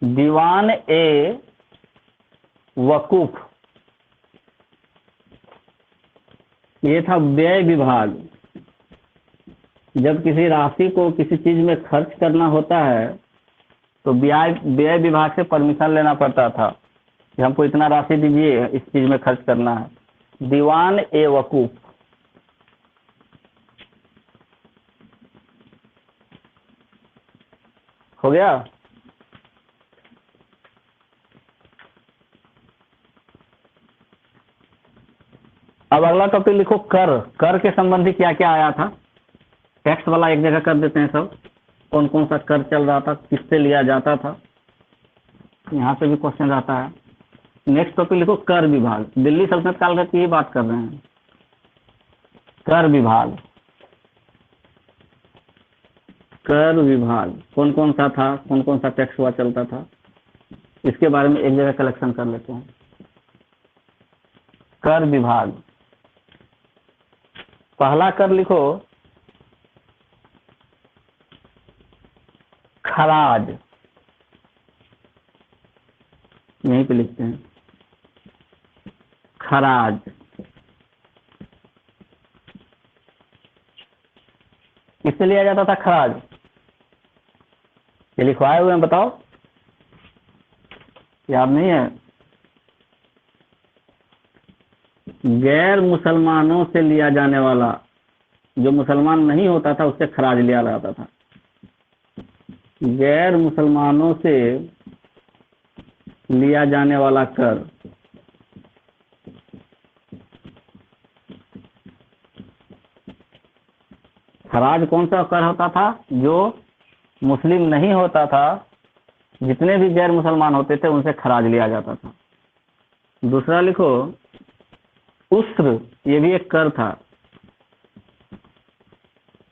दीवान ए वकूफ ये था व्यय विभाग। जब किसी राशि को किसी चीज में खर्च करना होता है तो व्यय विभाग से परमिशन लेना पड़ता था कि हमको इतना राशि दीजिए, इस चीज में खर्च करना है। दीवान ए वकूफ। हो गया। अब अगला टॉपिक लिखो, कर। कर के संबंधी क्या क्या आया था। टैक्स वाला एक जगह कर देते हैं सब, कौन कौन सा कर चल रहा था, किससे लिया जाता था, यहाँ पे भी क्वेश्चन रहता है। नेक्स्ट टॉपिक लिखो, कर विभाग। दिल्ली सल्तनत काल की ही बात कर रहे हैं। कर विभाग। कर विभाग कौन कौन सा था, कौन कौन सा टैक्स हुआ चलता था, इसके बारे में एक जगह कलेक्शन कर लेते हैं। कर विभाग। पहला कर लिखो, खराज। यहीं पे लिखते हैं, खराज। किससे लिया जाता था खराज? ये लिखवाए हुए हैं, बताओ, याद नहीं है? गैर मुसलमानों से लिया जाने वाला, जो मुसलमान नहीं होता था उससे खराज लिया जाता था। गैर मुसलमानों से लिया जाने वाला कर। खराज कौन सा कर होता था? जो मुस्लिम नहीं होता था, जितने भी गैर मुसलमान होते थे उनसे खराज लिया जाता था। दूसरा लिखो, उस्र। ये भी एक कर था,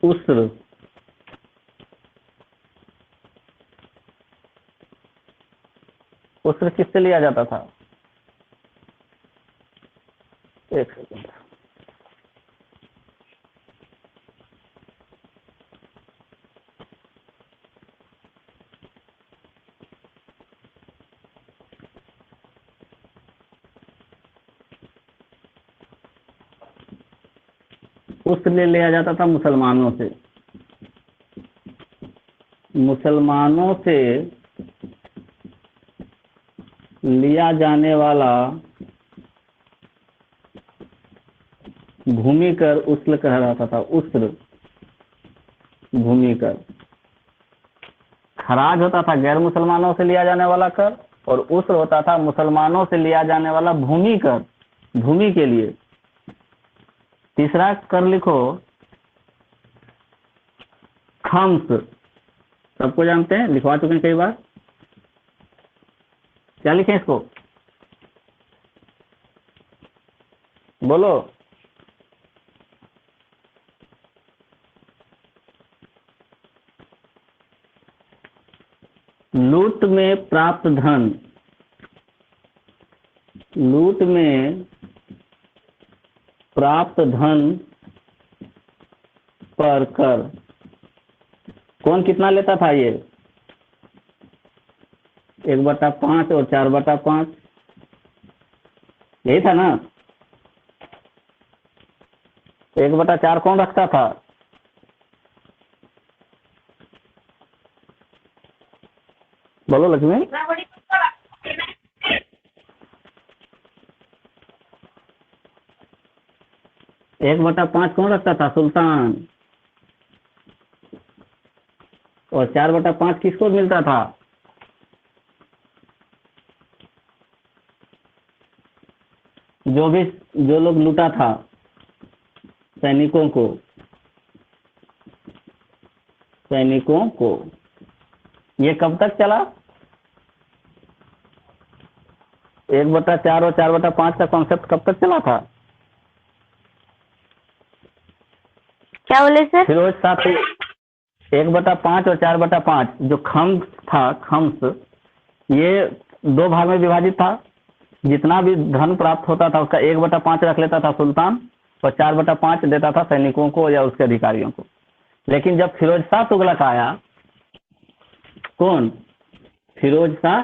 उस्र। उस्र किससे लिया जाता था? एक सेकंड। उस्र ले लिया जाता था मुसलमानों से। मुसलमानों से लिया जाने वाला भूमि कर उस्र कहा जाता था। उस्र, भूमि कर। खराज होता था गैर मुसलमानों से लिया जाने वाला कर, और उस्र होता था मुसलमानों से लिया जाने वाला भूमि कर, भूमि के लिए। तीसरा कर लिखो, खम्स। सबको जानते हैं, लिखवा चुके हैं कई बार। क्या लिखें इसको, बोलो? लूट में प्राप्त धन। लूट में प्राप्त धन पर कर। कौन कितना लेता था? ये 1/5 और 4/5, यही था ना? 1/4 कौन रखता था? बोलो लक्ष्मी। 1/5 कौन रखता था? सुल्तान। और 4/5 किसको मिलता था? जो लोग लूटा था सैनिकों को। ये कब तक चला? 1/4 और 4/5 का कॉन्सेप्ट कब तक चला था? क्या बोले सर? फिरोज शाह तो 1/5 और 4/5 जो खम्स था, खम्स, ये 2 भाग में विभाजित था। जितना भी धन प्राप्त होता था उसका 1/5 रख लेता था सुल्तान और 4/5 देता था सैनिकों को या उसके अधिकारियों को। लेकिन जब फिरोज शाह तुगलक आया, कौन? फिरोज शाह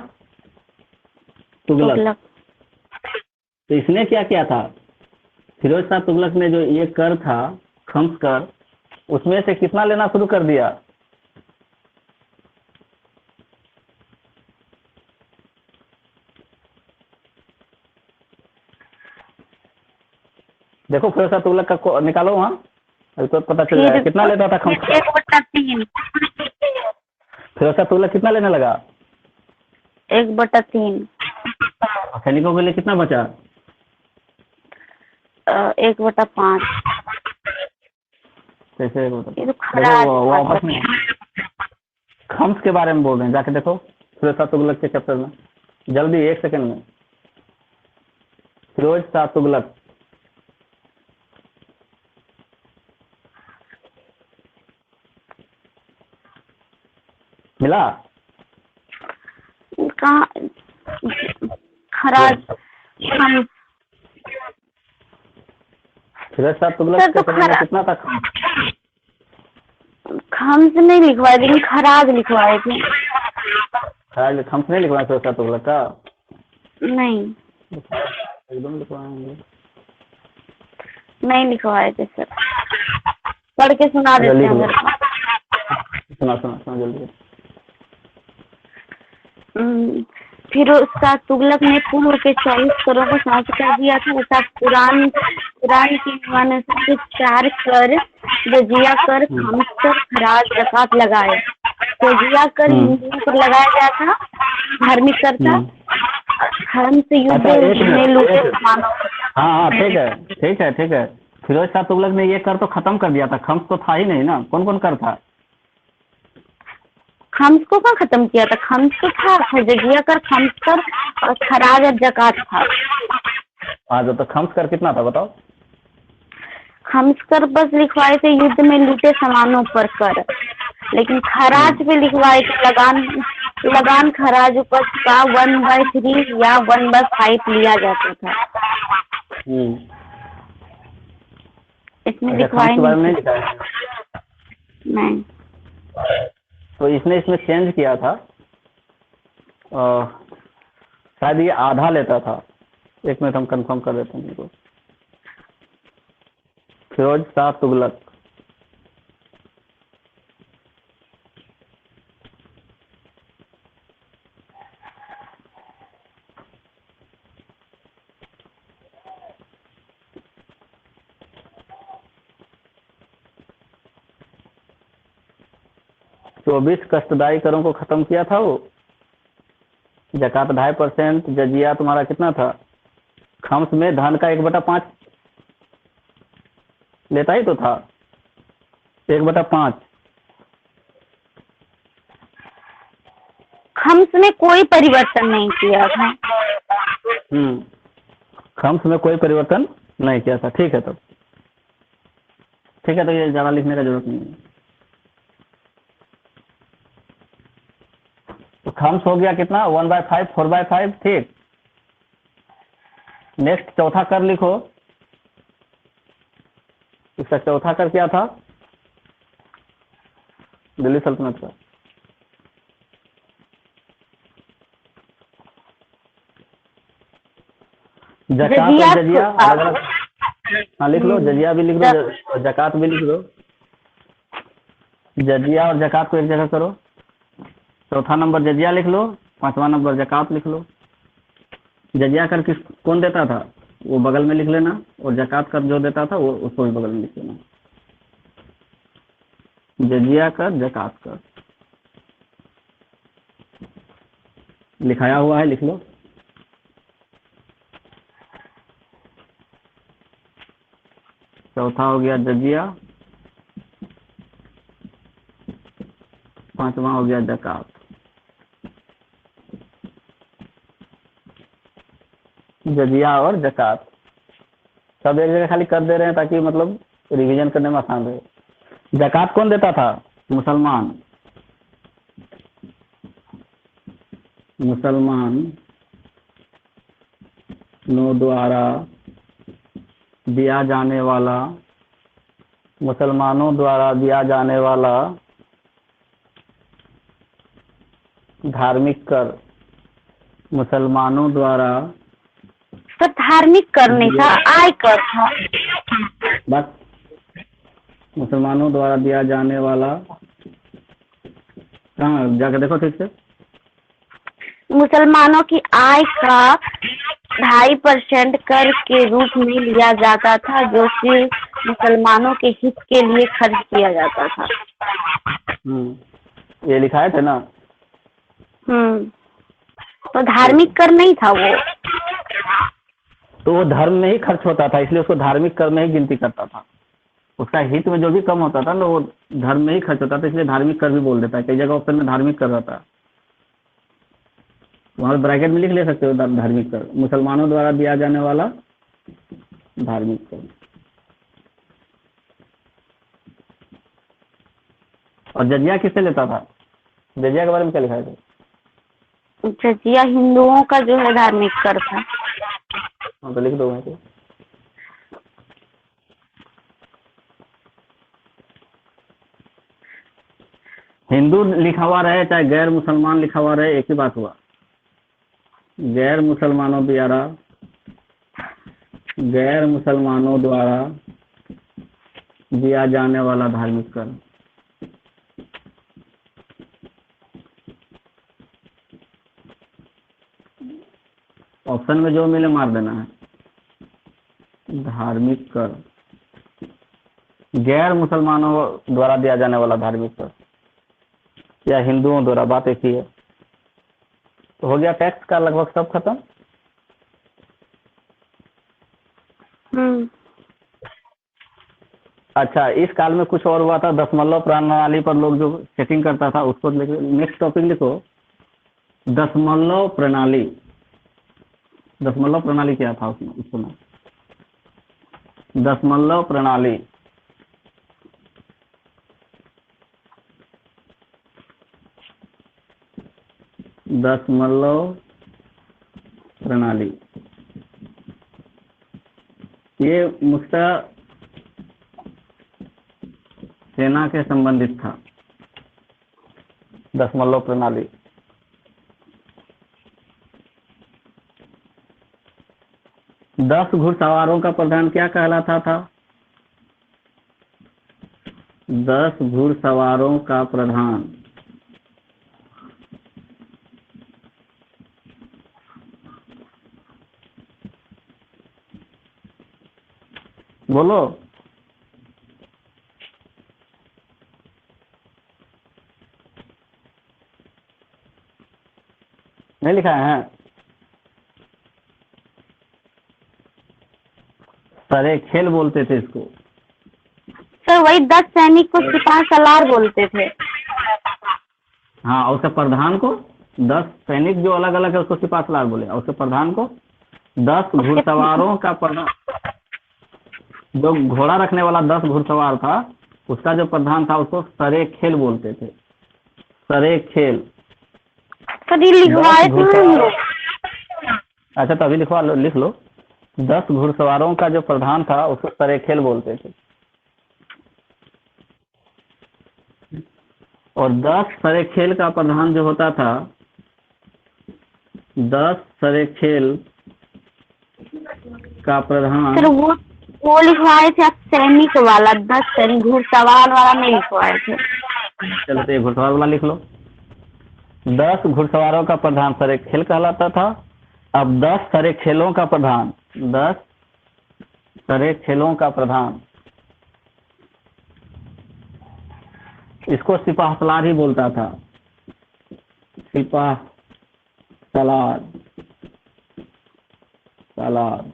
तुगलक। तो इसने क्या किया था? फिरोज शाह तुगलक ने जो ये कर था, खम्स कर, उसमें से कितना लेना शुरू कर दिया? देखो फिरोज शाह तुगलक का निकालो वहाँ, अभी तो पता चल जाएगा कितना लेता था खम्स। 1/3। फिरोज शाह तुगलक कितना लेने लगा? 1/3। सैनिकों के लिए कितना बचा? 1/5। कैसे? ये तो खराब देखो वो आपस में खम्स के बारे में बोल रहे हैं, जाके देखो फिरोज शाह तुगलक के चैप्टर में, जल्दी 1 सेकंड में। फिरोज शाह तुगलक, मिला? कहाँ? खराज। खम्स। फिरोज शाह तुगलक सर, के तो समय में कितना था? खम्स नहीं लिखवाए लेकिन खराज लिखवाए थे। खम्स नहीं लिखवाया फिरोज शाह तुगलक का? नहीं, एकदम लिखवाएंगे। नहीं लिखवाए थे सर। पढ़ के सुना देते हैं मेरे को। सुना जल्दी। फिरोज शाह तुगलक ने पूर्व के 24 करों को समाप्त कर दिया था तथा कुरान के अनुसार से 4 कर, जजिया कर, खम्स कर, खराज, ज़कात लगाए। जजिया कर हिंदुओं पर लगाया गया था, धार्मिक कर था। खम्स युद्ध में लूटे सामानों। हाँ ठीक है। फिरोज शाह तुगलक ने ये कर तो खत्म कर दिया था, खम्स तो था ही नहीं ना। कौन कौन कर था? खम्स को कहाँ खत्म किया था? खम्स तो था, जजिया कर, खम्स कर और खराज और ज़कात था। हाँ तो खम्स कर कितना था बताओ? खम्स कर बस लिखवाए थे युद्ध में लूटे सामानों पर कर, लेकिन खराज पे लिखवाए थे लगान खराज उपज का 1/3 या 1/5 लिया जाता था। इसमें लिखवाए नहीं लिखा है। नहीं। तो इसने इसमें चेंज किया था, शायद ये आधा लेता था। 1 मिनट हम कंफर्म कर देते हैं इनको। फिरोज शाह तुगलक, तो 24 कष्टदायी करों को खत्म किया था वो। जकात 2.5%, जजिया तुम्हारा कितना था? खम्स में धन का 1/5 लेता ही तो था, 1/5। खम्स में कोई परिवर्तन नहीं किया था। खम्स में कोई परिवर्तन नहीं किया था। ठीक है, तो ये ज्यादा लिखने का जरूरत नहीं है। तो खम्स हो गया कितना? 1/5, 4/5। ठीक, नेक्स्ट चौथा कर लिखो। इसका चौथा कर क्या था? दिल्ली सल्तनत का जकात और जजिया अलग अलग। हाँ लिख लो, जजिया भी लिख दो, जकात भी लिख दो। जजिया और जकात को एक जगह करो। चौथा नंबर जजिया लिख लो, 5वां नंबर जकात लिख लो। जजिया कर कौन देता था? वो बगल में लिख लेना, और जकात कर जो देता था वो उसको भी बगल में लिख लेना। जजिया कर, जकात कर लिखाया हुआ है, लिख लो। चौथा हो गया जजिया, पांचवा हो गया जकात। जजिया और जकात सब एक जगह खाली कर दे रहे हैं ताकि मतलब रिवीजन करने में आसान रहे। जकात कौन देता था? मुसलमान। मुसलमानों द्वारा दिया जाने वाला, मुसलमानों द्वारा दिया जाने वाला धार्मिक कर। मुसलमानों द्वारा तो धार्मिक कर नहीं था, आय कर था। बस मुसलमानों द्वारा दिया जाने वाला, कहाँ जाकर देखो ठीक से। मुसलमानों की आय का 2.5% कर के रूप में लिया जाता था, जो सिर्फ मुसलमानों के हित के लिए खर्च किया जाता था। ये लिखाए थे ना। तो धार्मिक कर नहीं था वो। तो वो धर्म में ही खर्च होता था, इसलिए उसको धार्मिक कर में ही गिनती करता था। उसका हित में जो भी कम होता था ना वो धर्म में ही खर्च होता था, इसलिए धार्मिक कर भी बोल देता है। कई जगह ऑप्शन में धार्मिक कर रहता है, वहां ब्रैकेट में लिख ले सकते हो धार्मिक कर। मुसलमानों द्वारा दिया जाने वाला धार्मिक कर। और जजिया किससे लेता था? जजिया के बारे में क्या लिखा है? जजिया हिंदुओं का जो है धार्मिक कर था। हाँ तो लिख दो वहीं पे। हिंदू लिखा हुआ रहे चाहे गैर मुसलमान लिखा हुआ रहे, एक ही बात हुआ। गैर मुसलमानों द्वारा दिया जाने वाला धार्मिक कर। ऑप्शन में जो मिले मार देना है। धार्मिक कर, गैर मुसलमानों द्वारा दिया जाने वाला धार्मिक कर या हिंदुओं द्वारा, बात एक ही है। तो हो गया टैक्स का लगभग सब खत्म। अच्छा, इस काल में कुछ और हुआ था। दशमलव प्रणाली पर लोग जो सेटिंग करता था उसको नेक्स्ट टॉपिक लिखो, दशमलव प्रणाली। दशमलव प्रणाली क्या था उसमें, उसको दशमलव प्रणाली। दशमलव प्रणाली ये मुख्यतः सेना के संबंधित था। दशमलव प्रणाली 10 घुड़सवारों का प्रधान क्या कहलाता था? 10 घुड़सवारों का प्रधान बोलो। नहीं लिखा है? सरे खेल बोलते थे इसको। सर वही 10 सैनिक को सिपाही सलार बोलते थे। हाँ, और उसके प्रधान को 10 सैनिक जो अलग अलग है उसको सिपाही सलार बोले, और उसके प्रधान को 10 घुड़सवारों का प्रधान, जो घोड़ा रखने वाला 10 घुड़सवार था उसका जो प्रधान था उसको सरे खेल बोलते थे। सरे खेल। लिखवाए थे। अच्छा तो अभी लिखवा लो, लिख लो। 10 घुड़सवारों का जो प्रधान था उसको सरे खेल बोलते थे, और 10 सरे खेल का प्रधान जो होता था, 10 सरे खेल का प्रधान। सर वो लिखवाए थे आप सैनिक वाला, 10 सैनिक, घुड़सवार वाला नहीं लिखवाए थे। चलो तो घुड़सवार वाला लिख लो। 10 घुड़सवारों का प्रधान सरे खेल कहलाता था। अब 10 सरे खेलों का प्रधान, 10 सारे खेलों का प्रधान। इसको सिपाह सलार ही बोलता था, सिपाह सलार, सलार।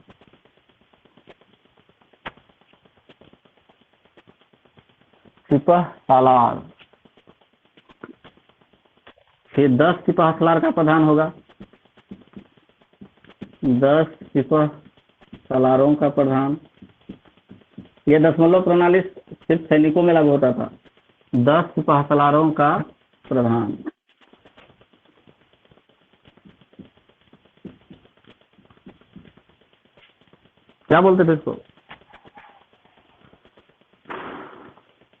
सिपाह सालार। फिर 10 सिपाह सलार का प्रधान होगा, 10 सिपाह सलारों का प्रधान। ये दशमलव प्रणाली सिर्फ सैनिकों में लागू होता था। 10 सिपाह सलारों का प्रधान। क्या बोलते थे इसको?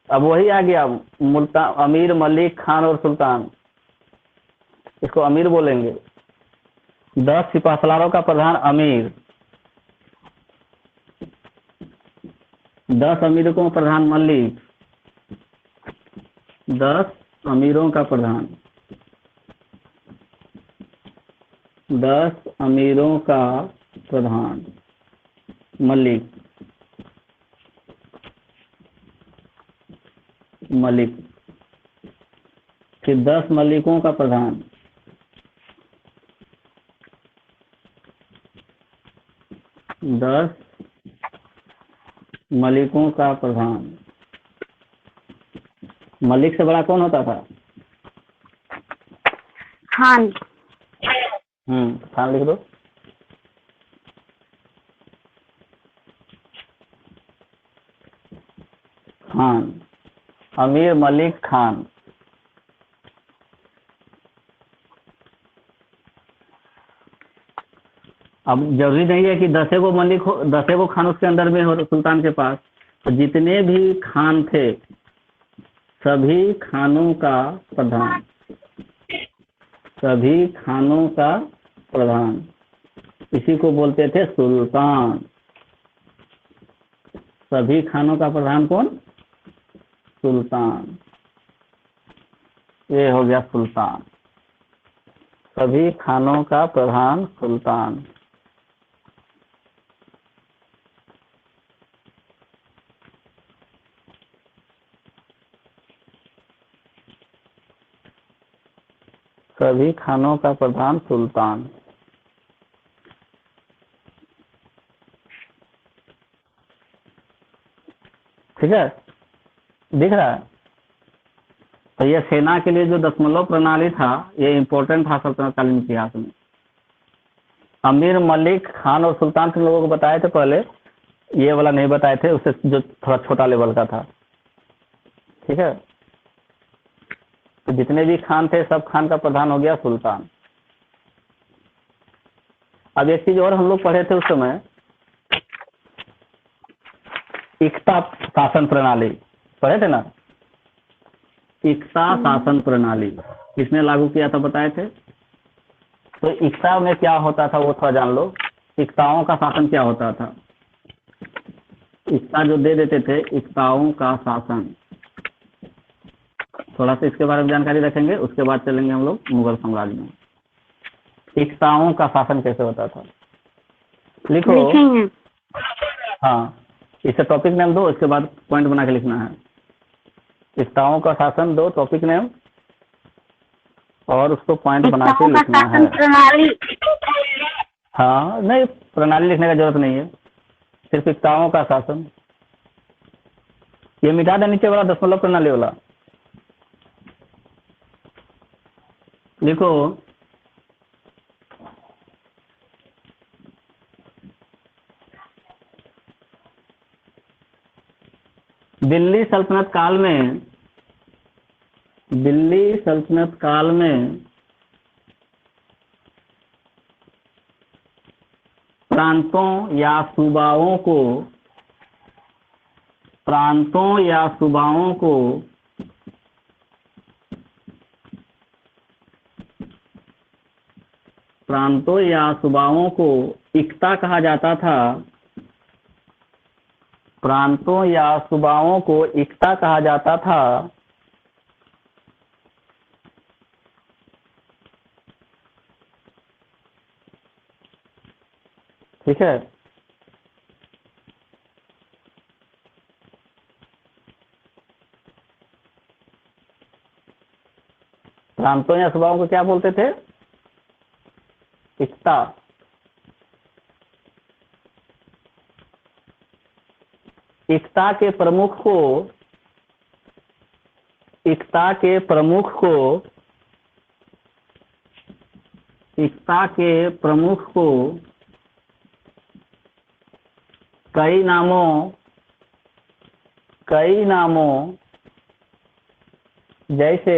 अब वही आ गया, मुल्तान, अमीर, मलिक, खान और सुल्तान। इसको अमीर बोलेंगे। 10 सिपाह सलारों का प्रधान अमीर, 10 अमीरों का प्रधान मलिक, 10 अमीरों का प्रधान, 10 अमीरों का प्रधान मलिक, मलिक। फिर 10 मलिकों का प्रधान, 10 मलिकों का प्रधान। मलिक से बड़ा कौन होता था? खान। खान लिख दो। खान, अमीर, मलिक, खान। अब जरूरी नहीं है कि 10 को मलिक हो, 10 को खान उसके अंदर में हो सुल्तान के पास। तो जितने भी खान थे सभी खानों का प्रधान, सभी खानों का प्रधान, इसी को बोलते थे सुल्तान। सभी खानों का प्रधान कौन? सुल्तान। ये हो गया सुल्तान। सभी खानों का प्रधान सुल्तान। सभी खानों का प्रधान सुल्तान। ठीक है, दिख रहा है? तो ये सेना के लिए जो दशमलव प्रणाली था, ये इंपॉर्टेंट था सल्तनतकालीन इतिहास में। अमीर, मलिक, खान और सुल्तान के लोगों को बताए थे पहले, ये वाला नहीं बताए थे, उससे जो थोड़ा छोटा लेवल का था। ठीक है, तो जितने भी खान थे सब खान का प्रधान हो गया सुल्तान। अब एक चीज और हम लोग पढ़े थे उस समय, इक्ता शासन प्रणाली पढ़े थे ना? इक्ता शासन प्रणाली किसने लागू किया था बताए थे? तो इक्ता में क्या होता था वो थोड़ा जान लो। इक्ताओं का शासन क्या होता था? इक्ता जो दे देते थे, इक्ताओं का शासन। थोड़ा सा इसके बारे में जानकारी रखेंगे, उसके बाद चलेंगे हम लोग मुगल साम्राज्य में। इक्ताओं का शासन कैसे होता था? लिखो। लिखेंगे। हाँ, इसे टॉपिक नेम दो, इसके बाद पॉइंट बना के लिखना है। इक्ताओं का शासन दो टॉपिक नेम, और उसको पॉइंट बना के इक्ताओं का लिखना शासन है। प्रणाली। हाँ, नहीं प्रणाली लिखने का जरूरत नहीं है, सिर्फ इक्ताओं का शासन। ये मिटा दे नीचे वाला दशमलव प्रणाली वाला, लिखो। दिल्ली सल्तनत काल में, दिल्ली सल्तनत काल में प्रांतों या सूबाओं को, प्रांतों या सूबाओं को प्रांतों या सूबाओं को इक्ता कहा जाता था। प्रांतों या सूबाओं को इक्ता कहा जाता था। ठीक है, प्रांतों या सूबाओं को क्या बोलते थे? इक्ता। इक्ता के प्रमुख को इक्ता के प्रमुख को इक्ता के प्रमुख को कई नामों जैसे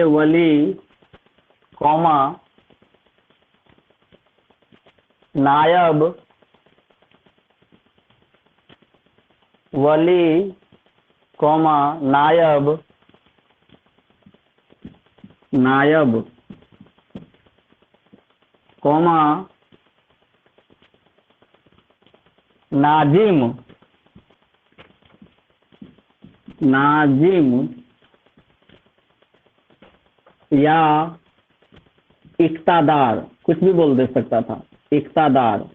वली कौमा नायब वली कौमा नायब कौमा नाजिम या इक्तादार, कुछ भी बोल दे सकता था। इक्तादार,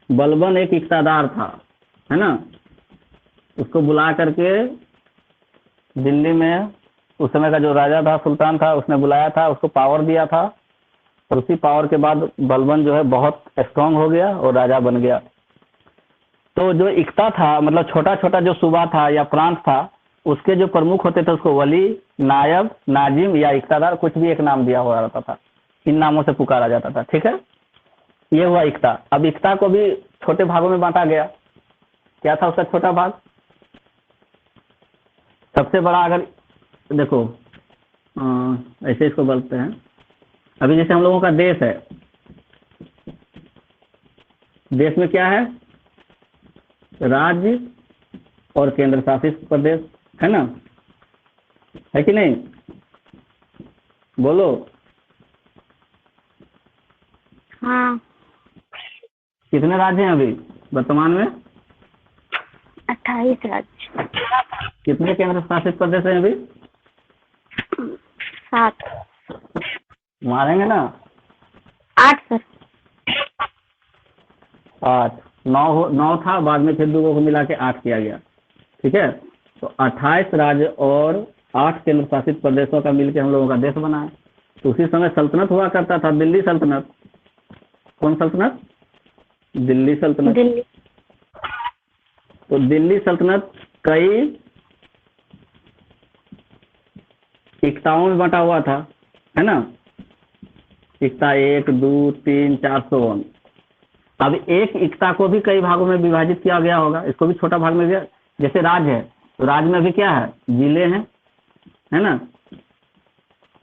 बलबन एक इक्तादार था, है ना। उसको बुला करके दिल्ली में उस समय का जो राजा था, सुल्तान था, उसने बुलाया था, उसको पावर दिया था, और उसी पावर के बाद बलबन जो है बहुत स्ट्रांग हो गया और राजा बन गया। तो जो इक्ता था, मतलब छोटा छोटा जो सूबा था या प्रांत था, उसके जो प्रमुख होते थे उसको वली, नायब, नाजिम या इक्तादार, कुछ भी एक नाम दिया हुआ रहता था। इन नामों से पुकारा जाता था। ठीक है, ये हुआ इक्ता। अब इक्ता को भी छोटे भागों में बांटा गया। क्या था उसका छोटा भाग? सबसे बड़ा, अगर देखो ऐसे इसको बोलते हैं, अभी जैसे हम लोगों का देश है, देश में क्या है? राज्य और केंद्र शासित प्रदेश, है ना, है कि नहीं? बोलो। हाँ। कितने राज्य हैं अभी वर्तमान में? 28 राज्य। कितने केंद्र शासित प्रदेश हैं अभी? 7। मारेंगे ना? 8 सर। 8, 9 था, बाद में फिर 2 को मिला के 8 किया गया। ठीक है, तो 28 राज्य और 8 केंद्र शासित प्रदेशों का मिलकर हम लोगों का देश बना है। तो उसी समय सल्तनत हुआ करता था, दिल्ली सल्तनत। कौन सल्तनत? दिल्ली सल्तनत। दिल्ली। तो दिल्ली सल्तनत कई इक्ताओं में बंटा हुआ था, है ना। इक्ता 1, 2, 3, 4 सो ऑन। अब एक इक्ता को भी कई भागों में विभाजित किया गया होगा, इसको भी छोटा भाग में दिया। जैसे राज्य है, तो राज्य में भी क्या है? जिले हैं, है ना।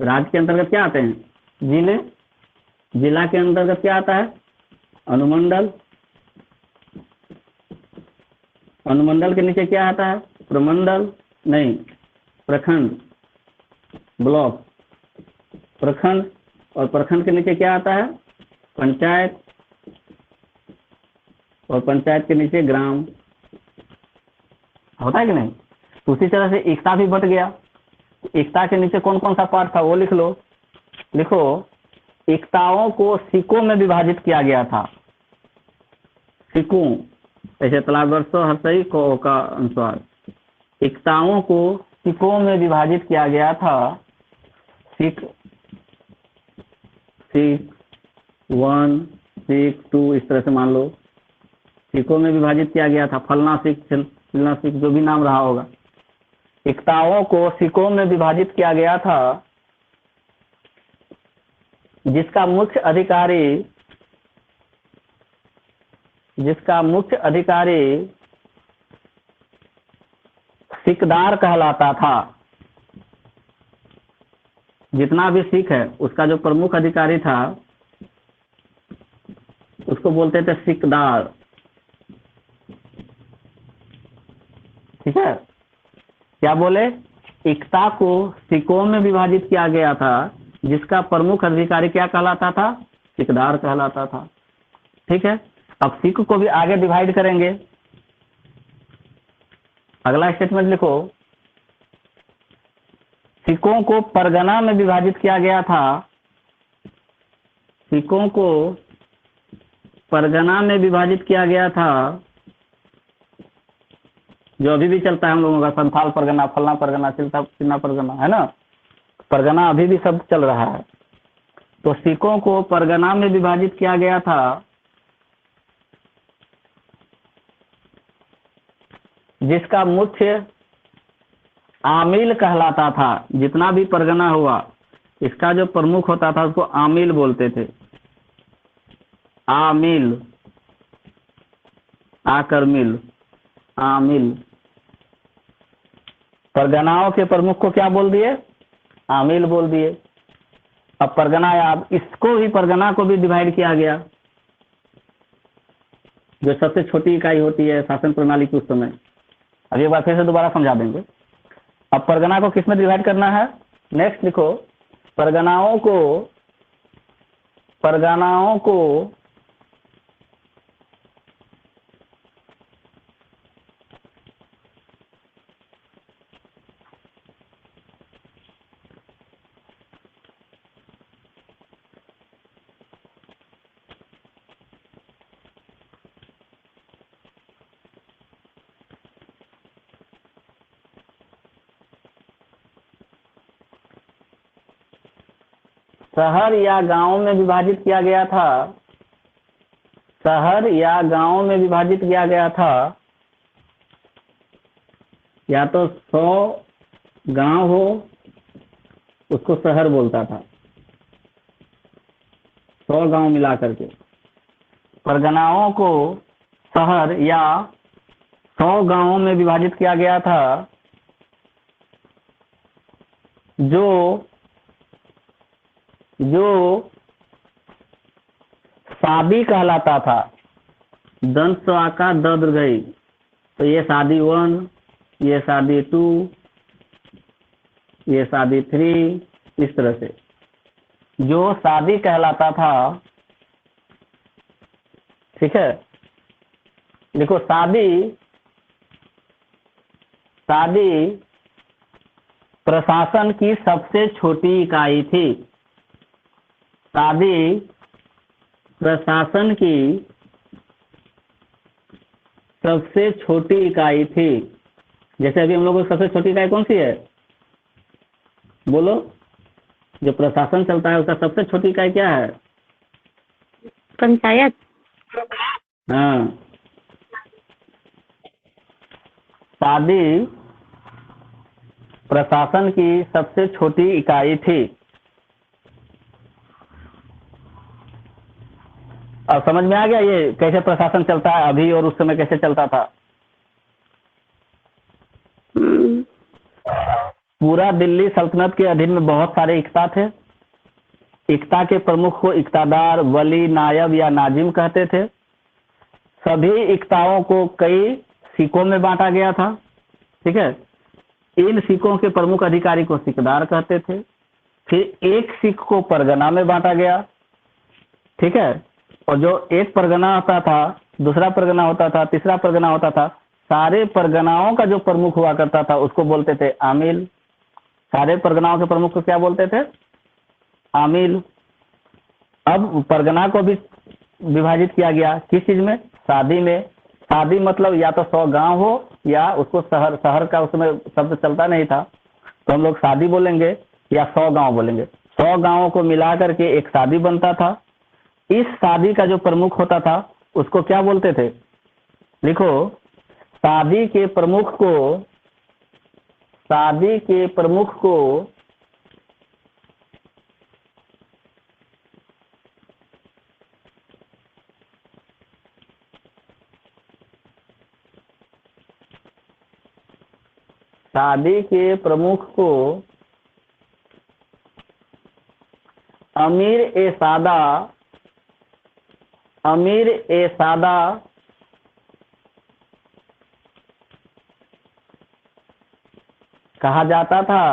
राज्य के अंतर्गत क्या आते हैं? जिले। जिला के अंतर्गत क्या आता है? अनुमंडल। अनुमंडल के नीचे क्या आता है? प्रमंडल, नहीं, प्रखंड, ब्लॉक, प्रखंड, और प्रखंड के नीचे क्या आता है? पंचायत, और पंचायत के नीचे ग्राम। होता है कि नहीं? तो उसी तरह से एकता भी बट गया। एकता के नीचे कौन कौन सा पार्ट था वो लिख लो। लिखो, एकताओं को सिकों में विभाजित किया गया था। सिकों, ऐसे तालाब वर्षो हर सही को का अनुसार एकताओं को सिकों में विभाजित किया गया था। सिक 1, सिक 2, इस तरह से मान लो सिकों में विभाजित किया गया था। फलना सिक, फिलना सिक, जो भी नाम रहा होगा। एकताओं को सिकों में विभाजित किया गया था, जिसका मुख्य अधिकारी सिकदार कहलाता था। जितना भी सिख है उसका जो प्रमुख अधिकारी था उसको बोलते थे सिकदार। ठीक है, क्या बोले? एकता को सिकों में विभाजित किया गया था, जिसका प्रमुख अधिकारी क्या कहलाता था? सिकदार कहलाता था। ठीक है, अब सिख को भी आगे डिवाइड करेंगे। अगला स्टेटमेंट लिखो, सिखों को परगना में विभाजित किया गया था। सिखों को परगना में विभाजित किया गया था, जो अभी भी चलता है हम लोगों का, संथाल परगना, फलना परगना, चिन्ना परगना, है ना, परगना अभी भी सब चल रहा है। तो सिखों को परगना में विभाजित किया गया था, जिसका मुख्य आमिल कहलाता था। जितना भी परगना हुआ, इसका जो प्रमुख होता था उसको आमिल बोलते थे। आमिल, आकर मिल, आमिल। परगनाओं के प्रमुख को क्या बोल दिए? आमिल बोल दिए। अब परगना, अब इसको भी, परगना को भी डिवाइड किया गया, जो सबसे छोटी इकाई होती है शासन प्रणाली की उस समय। अब एक बार फिर से दोबारा समझा देंगे। अब परगना को किस में डिवाइड करना है? नेक्स्ट लिखो, परगनाओं को, परगनाओं को शहर या गांव में विभाजित किया गया था। शहर या गांव में विभाजित किया गया था, या तो 100 गांव हो, उसको शहर बोलता था, 100 गांव मिला करके। परगनाओं को शहर या 100 गांवों में विभाजित किया गया था, जो शादी कहलाता था। दंत स्व आकार द दीर्घई, तो ये शादी 1, ये शादी 2, ये शादी 3, इस तरह से जो शादी कहलाता था। ठीक है, देखो शादी, शादी प्रशासन की सबसे छोटी इकाई थी। शादी प्रशासन की सबसे छोटी इकाई थी। जैसे अभी हम लोगों की सबसे छोटी इकाई कौन सी है? बोलो, जो प्रशासन चलता है उसका सबसे छोटी इकाई क्या है? पंचायत। हाँ, शादी प्रशासन की सबसे छोटी इकाई थी। अब समझ में आ गया ये कैसे प्रशासन चलता है अभी और उस समय कैसे चलता था? पूरा दिल्ली सल्तनत के अधीन में बहुत सारे इक्ता थे। इक्ता के प्रमुख को इक्तादार, वली, नायब या नाजिम कहते थे। सभी इक्ताओं को कई सिकों में बांटा गया था। ठीक है, इन सिकों के प्रमुख अधिकारी को सिकदार कहते थे। फिर एक सिख को परगना में बांटा गया। ठीक है, और जो एक परगना होता था, दूसरा परगना होता था, तीसरा परगना होता था, सारे परगनाओं का जो प्रमुख हुआ करता था उसको बोलते थे आमिल। सारे परगनाओं के प्रमुख को क्या बोलते थे? आमिल। अब परगना को भी विभाजित किया गया, किस चीज में? शादी में। शादी मतलब या तो 100 गांव हो या उसको शहर, शहर का उसमें शब्द चलता नहीं था तो हम लोग शादी बोलेंगे या 100 गांव बोलेंगे। 100 गांवों को मिला करके एक शादी बनता था। इस शादी का जो प्रमुख होता था उसको क्या बोलते थे? लिखो, शादी के प्रमुख को, शादी के प्रमुख को शादी के प्रमुख को अमीर ए सादा, अमीर ए सादा कहा जाता था।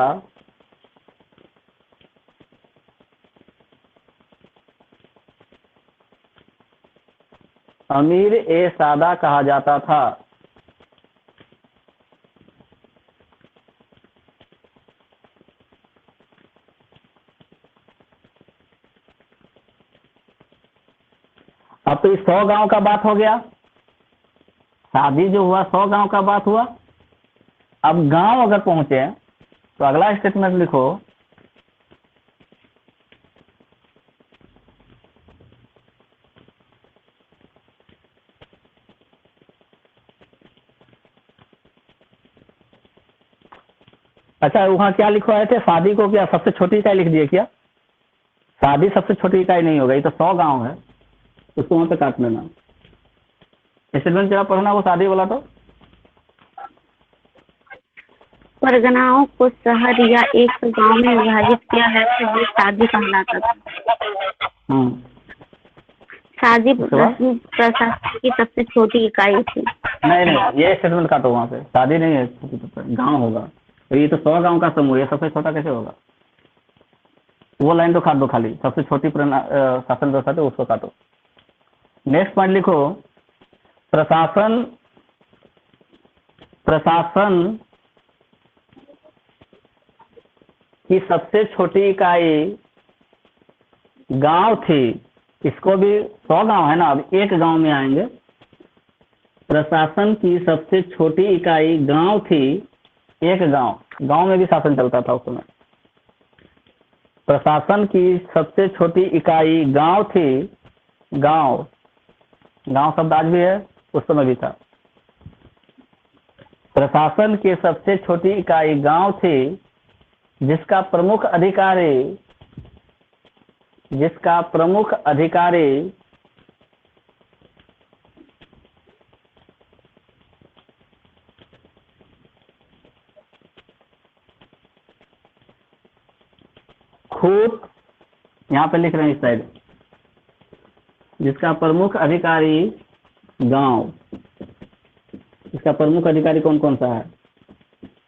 अमीर ए सादा कहा जाता था। अब तो इस 100 गांव का बात हो गया। शादी जो हुआ 100 गांव का बात हुआ, अब गांव अगर पहुंचे तो अगला स्टेटमेंट लिखो, अच्छा वहाँ क्या लिखो आए थे, शादी को क्या सबसे छोटी इकाई लिख दिए क्या? शादी सबसे छोटी इकाई नहीं होगा, ये तो 100 गांव है, उसको वहां पे काट लेना। स्टेटमेंट जरा पढ़ना वो शादी वाला तो। परगनाओं को शहर या एक गांव में विभाजित किया है तो ये शादी कहलाता था। शादी उसके बाद प्रशासन की सबसे छोटी इकाई थी। नहीं ये स्टेटमेंट काटो वहां पे, शादी नहीं है, गांव होगा, तो ये तो 100 गांव का समूह है, सबसे छोटा कैसे होगा? वो लाइन तो काट दो, खाली सबसे छोटी शासन व्यवस्था थी उसको काटो। नेक्स्ट पॉइंट लिखो, प्रशासन की सबसे छोटी इकाई गांव थी। इसको भी 100 गांव है ना, अब एक गांव में आएंगे। प्रशासन की सबसे छोटी इकाई गांव थी, एक गांव में भी शासन चलता था उस समय। प्रशासन की सबसे छोटी इकाई गांव थी, गांव शब्द आज भी है, उस समय भी था। प्रशासन की सबसे छोटी इकाई गांव थी, जिसका प्रमुख अधिकारी खूब, यहाँ पे लिख रहे हैं इस साइड, जिसका प्रमुख अधिकारी गांव, इसका प्रमुख अधिकारी कौन कौन सा है?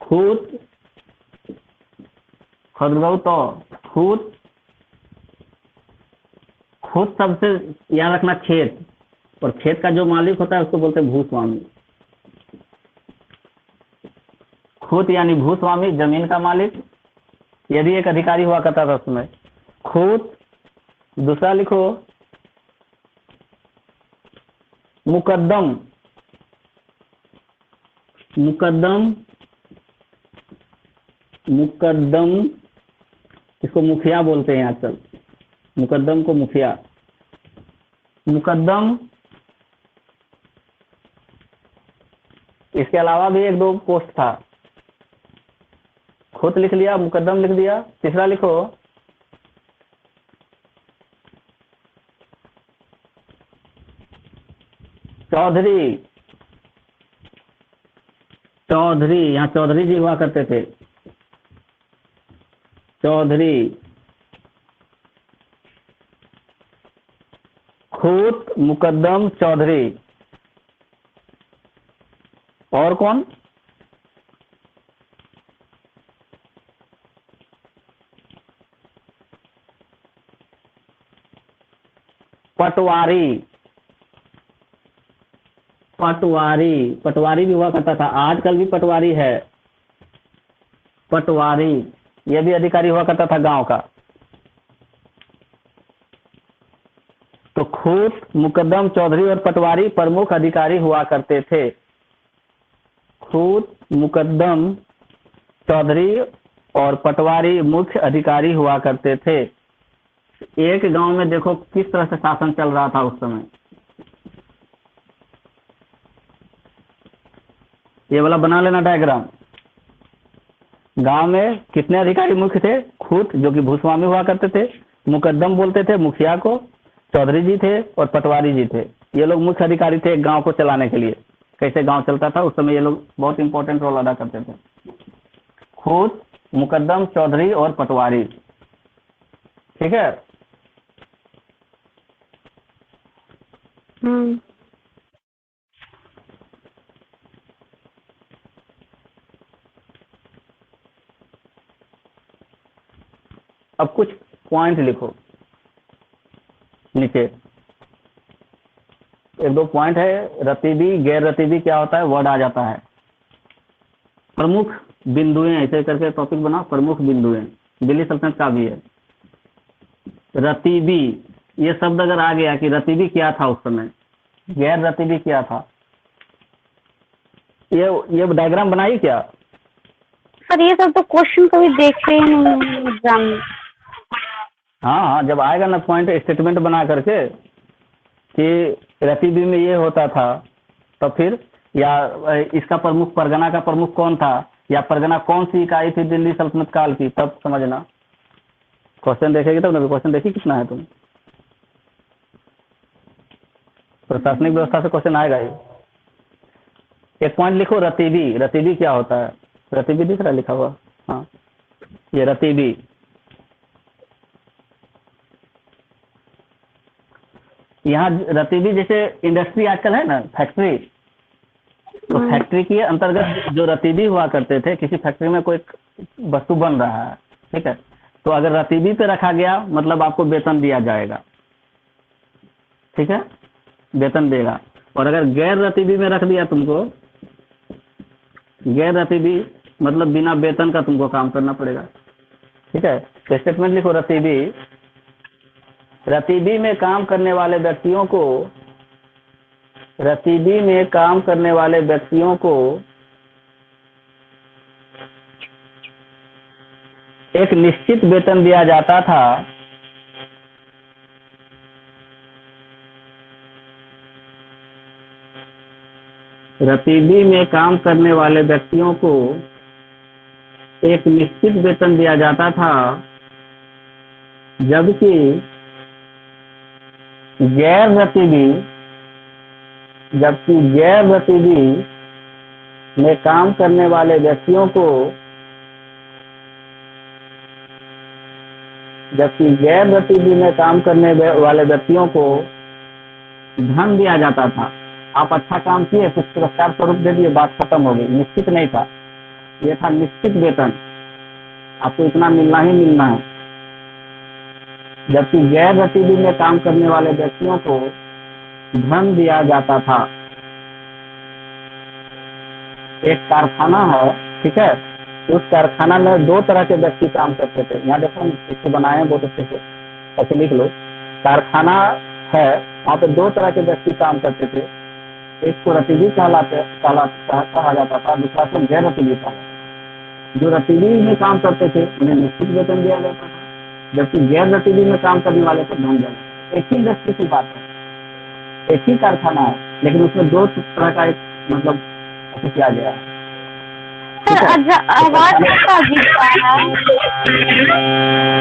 खूत, खूत सबसे याद रखना, खेत, और खेत का जो मालिक होता है उसको बोलते हैं भूस्वामी। खूत यानी भूस्वामी, जमीन का मालिक, यदि एक अधिकारी हुआ करता था उसमें खूत। दूसरा लिखो मुकद्दम, इसको मुखिया बोलते हैं आजकल, मुकद्दम को मुखिया। मुकद्दम, इसके अलावा भी एक दो पोस्ट था, खुद लिख लिया, मुकद्दम लिख दिया। तीसरा लिखो चौधरी, यहाँ चौधरी जी हुआ करते थे, चौधरी। खूत, मुकद्दम, चौधरी। और कौन? पटवारी भी हुआ करता था, आजकल भी पटवारी है। पटवारी यह भी अधिकारी हुआ करता था गांव का। तो खूत, मुकद्दम, चौधरी और पटवारी प्रमुख अधिकारी हुआ करते थे। खूत, मुकद्दम, चौधरी और पटवारी मुख्य अधिकारी हुआ करते थे। एक गांव में देखो किस तरह से शासन चल रहा था उस समय। ये वाला बना लेना डायग्राम। गांव में कितने अधिकारी मुख्य थे? खूत जो कि भूस्वामी हुआ करते थे, मुकद्दम बोलते थे मुखिया को, चौधरी जी थे और पटवारी जी थे। ये लोग मुख्य अधिकारी थे गांव को चलाने के लिए। कैसे गांव चलता था उस समय ये लोग बहुत इंपॉर्टेंट रोल अदा करते थे। खूत, मुकद्दम, चौधरी और पटवारी, ठीक है। अब कुछ पॉइंट लिखो नीचे, एक दो पॉइंट है। रतीबी, गैर रतीबी क्या होता है, वर्ड आ जाता है। प्रमुख बिंदुएं, ऐसे करके टॉपिक बना, प्रमुख बिंदुएं, दिल्ली सल्तनत का भी है। रतीबी, ये शब्द अगर आ गया कि रतीबी क्या था उस समय, गैर रतीबी क्या था, ये डायग्राम बनाई क्या? पर ये सब तो क्वेश्चन कभी देखे ही नहीं एग्जाम में। हाँ हाँ, जब आएगा ना पॉइंट स्टेटमेंट बना करके कि रतीबी में ये होता था, तो फिर या इसका प्रमुख, परगना का प्रमुख कौन था, या परगना कौन सी इकाई थी दिल्ली सल्तनत काल की, तब समझना। क्वेश्चन देखेगी तब ना। क्वेश्चन देखी कितना है तुम? प्रशासनिक व्यवस्था से क्वेश्चन आएगा ही। एक पॉइंट लिखो, रतीबी। रतीबी क्या होता है? रतीबी दिख रहा है लिखा हुआ? हाँ, ये रतीबी। यहाँ रतीबी जैसे इंडस्ट्री आजकल है ना, फैक्ट्री, तो फैक्ट्री के अंतर्गत जो रतीबी हुआ करते थे, किसी फैक्ट्री में कोई वस्तु बन रहा है, ठीक है, तो अगर रतीबी पे रखा गया मतलब आपको वेतन दिया जाएगा, ठीक है, वेतन देगा। और अगर गैर रतीबी में रख दिया तुमको, गैर रतीबी मतलब बिना वेतन का तुमको काम करना पड़ेगा, ठीक है। तो स्टेटमेंट लिखो, रतीबी। रतीबी में काम करने वाले व्यक्तियों को, रतीबी में काम करने वाले व्यक्तियों को एक निश्चित वेतन दिया जाता था। रतीबी में काम करने वाले व्यक्तियों को एक निश्चित वेतन दिया जाता था, जबकि गैर रतीबी में काम करने वाले व्यक्तियों को, जबकि गैर रतीबी में काम करने वाले व्यक्तियों को धन दिया जाता था। आप अच्छा काम किए, कुछ पुरस्कार स्वरूप दे दिए, बात खत्म हो गई। निश्चित नहीं था, ये था निश्चित वेतन, आपको इतना मिलना ही मिलना है। जबकि गैर रतीबी में काम करने वाले व्यक्तियों को धन दिया जाता था। एक कारखाना है, ठीक है, उस कारखाना में दो तरह के व्यक्ति काम करते थे। यहाँ देखो, इसको बनाए हैं बहुत अच्छे से, ऐसे लिख लो। कारखाना है, वहाँ पे दो तरह के व्यक्ति काम करते थे। एक को रतीबी कहा जाता था, दूसरा को गैर रतीबी कहा। जो रतीबी में काम करते थे उन्हें निश्चित वेतन दिया जाता था, जबकि गैर रतीबी में काम करने वाले को धन दिया। एक ही इंडस्ट्री की बात है, एक ही कारखाना है, लेकिन उसमें दो तरह का एक मतलब ऐसे किया गया है। आवाज कैसा अजीब आ रहा है?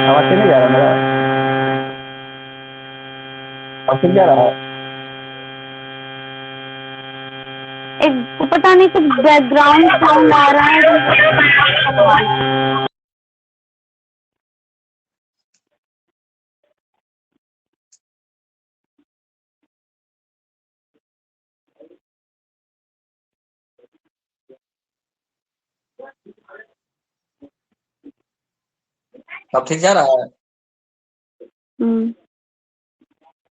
आवाज से नहीं जा रहा मेरा? अब फिर जा रहा है? एक पता नहीं कुछ बैकग्राउंड साउंड आ रहा है। अब ठीक जा रहा है?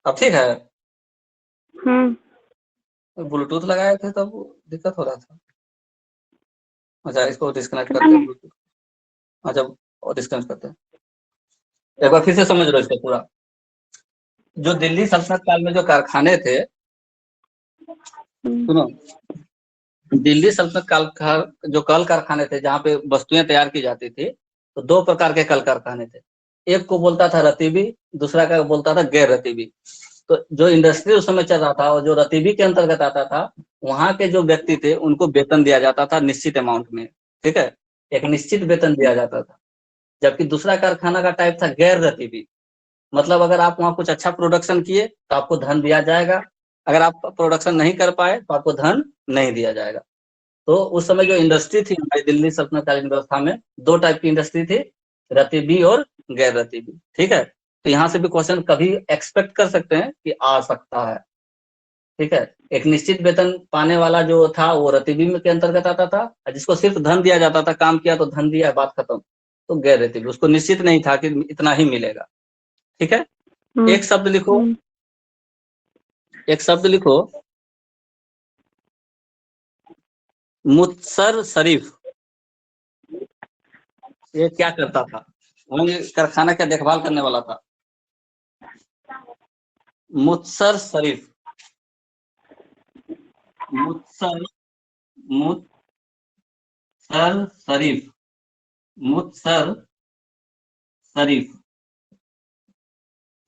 अब ठीक है? ब्लूटूथ लगाए थे तब दिक्कत हो रहा था। अच्छा, इसको डिस्कनेक्ट करते हैं ब्लूटूथ। अच्छा, और डिस्कनेक्ट करते हैं। एक बार फिर से समझ लो इसको पूरा। जो दिल्ली सल्तनत काल में जो कारखाने थे, सुनो, दिल्ली सल्तनत काल का जो कल कारखाने थे जहाँ पे वस्तुएं तैयार की जाती थी, तो दो प्रकार के कल कारखाने थे। एक को बोलता था रतीबी, दूसरा का बोलता था गैर रतीबी। तो जो इंडस्ट्री उस समय चल रहा था और जो रतीबी के अंतर्गत आता था, वहां के जो व्यक्ति थे उनको वेतन दिया जाता था निश्चित अमाउंट में, ठीक है, एक निश्चित वेतन दिया जाता था। जबकि दूसरा कारखाना का टाइप था गैर रतीबी, मतलब अगर आप वहाँ कुछ अच्छा प्रोडक्शन किए तो आपको धन दिया जाएगा, अगर आप प्रोडक्शन नहीं कर पाए तो आपको धन नहीं दिया जाएगा। तो उस समय जो इंडस्ट्री थी हमारी दिल्ली सल्तनत कालीन व्यवस्था में, दो टाइप की इंडस्ट्री थी, रतीबी और गैर रतीबी, ठीक है। तो यहाँ से भी क्वेश्चन कभी एक्सपेक्ट कर सकते हैं कि आ सकता है, ठीक है। एक निश्चित वेतन पाने वाला जो था वो रतीबी में के अंतर्गत आता था, जिसको सिर्फ धन दिया जाता था, काम किया तो धन दिया, बात खत्म। तो गैर रतीबी, उसको निश्चित नहीं था कि इतना ही मिलेगा, ठीक है। एक शब्द लिखो, एक शब्द लिखो, मुत्सर शरीफ। ये क्या करता था? कारखाना का देखभाल करने वाला था। मुत्सर शरीफ, मुत्सर, मुत्सर शरीफ मुत्सर शरीफ,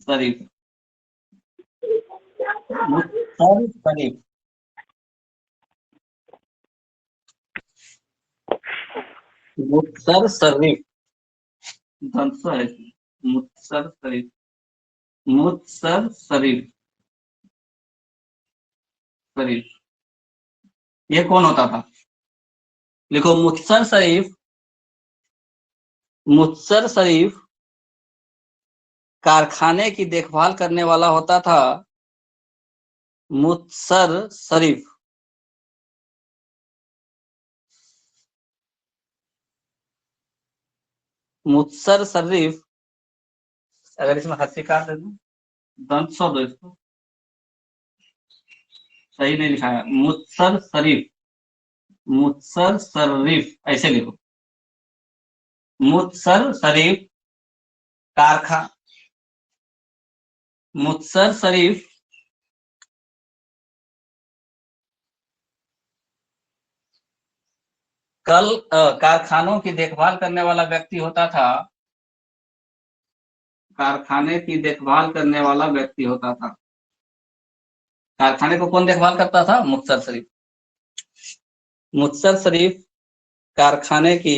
शरीफ, मुत्सर शरीफ, मुत्सर शरीफ, धंस है, मुत्सर शरीफ, मुत्सर शरीफ, शरीफ, ये कौन होता था? लिखो मुत्सर शरीफ, मुत्सर शरीफ कारखाने की देखभाल करने वाला होता था। मुत्सर शरीफ, मुत्सर शरीफ, अगर इसमें हंसी काट दे दो, दंत सौ दो इसको, सही नहीं लिखा है। मुत्सर शरीफ, मुत्सर शरीफ ऐसे लिखो, मुत्सर शरीफ कारखा, मुत्सर शरीफ कारखानों की देखभाल करने वाला व्यक्ति होता था। कारखाने की देखभाल करने वाला व्यक्ति होता था। कारखाने को कौन देखभाल करता था? मुत्सर शरीफ। मुत्सर शरीफ कारखाने की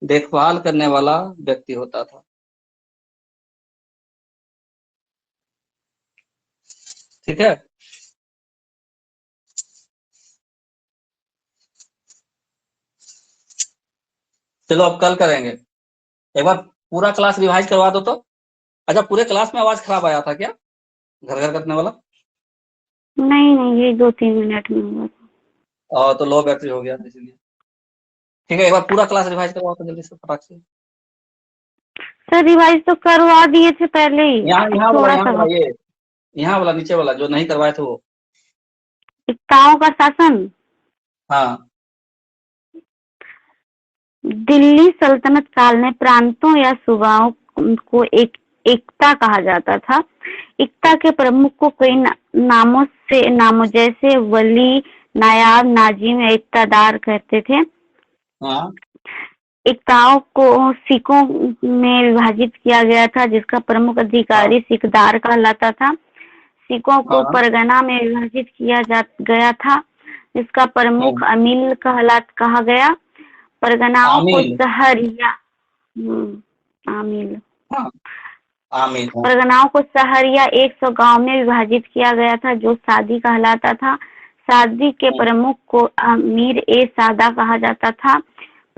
देखभाल करने वाला व्यक्ति होता था। ठीक है, चलो अब कल करेंगे। एक बार पूरा क्लास रिवाइज करवा दो तो। अच्छा, पूरे क्लास में आवाज खराब आया था क्या, घर घर करने वाला? नहीं नहीं, ये 2-3 मिनट में हुआ था। तो लो बैटरी हो गया था इसलिए। ठीक है, एक बार पूरा क्लास रिवाइज करवाओ तो जल्दी से, फटाक से। सर रिवाइज तो करवा दिए थे पहले ही, यहाँ थोड़ा सा वाला, ये यहाँ वाला नीचे वाला जो नहीं करवाए थे वो। एकताओं का शासन। हाँ, दिल्ली सल्तनत काल में प्रांतों या सूबाओं को एकता कहा जाता था। एकता के प्रमुख को कई नामों जैसे वली, नायाब, नाजिम या एकतादार कहते थे। हाँ, एकताओं को सिखों में विभाजित किया गया था, जिसका प्रमुख अधिकारी सिकदार कहलाता था। सिखों को परगना में विभाजित किया गया था, जिसका प्रमुख अमील कहा गया। परगनाओं को शहर या आमील, परगनाओं को शहर या 100 गांव में विभाजित किया गया था, जो सादी कहलाता था। सादी के प्रमुख को अमीर ए सादा कहा जाता था।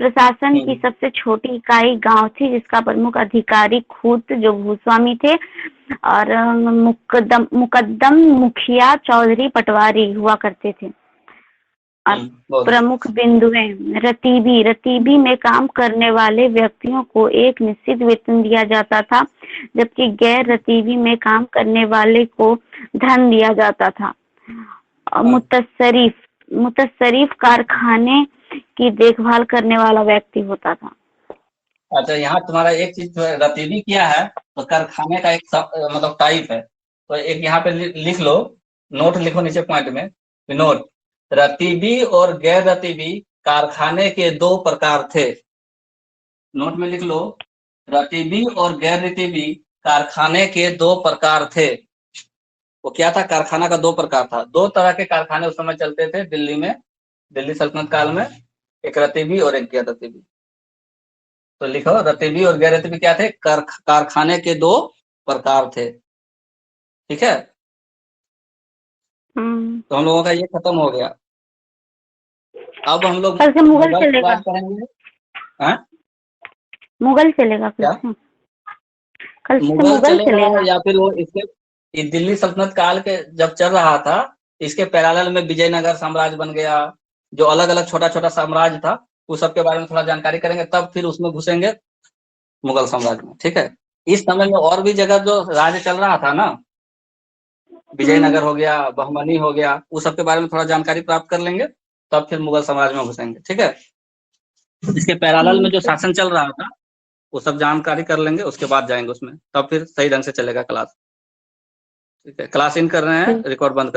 प्रशासन की सबसे छोटी इकाई गांव थी, जिसका प्रमुख अधिकारी खूत जो भूस्वामी थे, और मुकद्दम मुखिया चौधरी पटवारी हुआ करते थे। और प्रमुख बिंदुएं, रतीबी में काम करने वाले व्यक्तियों को एक निश्चित वेतन दिया जाता था, जबकि गैर रतीबी में काम करने वाले को धन दिया जाता था। मुतस्सरीफ कारखाने की देखभाल करने वाला व्यक्ति होता था। अच्छा, यहाँ तुम्हारा एक चीज रतीबी किया है तो कारखाने का एक मतलब टाइप है, तो एक यहाँ पे लिख लो, नोट लिखो नीचे पॉइंट में, नोट, रतीबी और गैर रतीबी कारखाने के 2 प्रकार थे। नोट में लिख लो, रतीबी और गैर रतीबी कारखाने के 2 प्रकार थे। वो क्या था? कारखाना का 2 प्रकार था। 2 तरह के कारखाने उस समय चलते थे दिल्ली में, दिल्ली सल्तनत काल में, एक रतीबी और एक गैर रतीबी। तो लिखो, रतीबी और गैर रतीबी क्या थे? कारखाने के 2 प्रकार थे। ठीक है, तो हम लोगों का ये खत्म हो गया। अब हम लोग कल से मुगल चलेगा। मुगल चलेगा क्या? कल से मुगल चलेगा या फिर वो इसके दिल्ली सल्तनत काल के जब चल रहा था, इसके पैरेलल में विजयनगर साम्राज्य बन गया, जो अलग अलग छोटा छोटा साम्राज्य था, उस सब के बारे में थोड़ा जानकारी करेंगे, तब फिर उसमें घुसेंगे मुगल साम्राज्य में। ठीक है, इस समय में और भी जगह जो राज्य चल रहा था ना, विजयनगर हो गया, बहमनी हो गया, उस सब के बारे में थोड़ा जानकारी प्राप्त कर लेंगे, तब फिर मुगल साम्राज्य में घुसेंगे। ठीक है, इसके पैरेलल में जो शासन चल रहा था वो सब जानकारी कर लेंगे, उसके बाद जाएंगे उसमें, तब फिर सही ढंग से चलेगा क्लास। ठीक है, क्लास इन कर रहे हैं, रिकॉर्ड बंद कर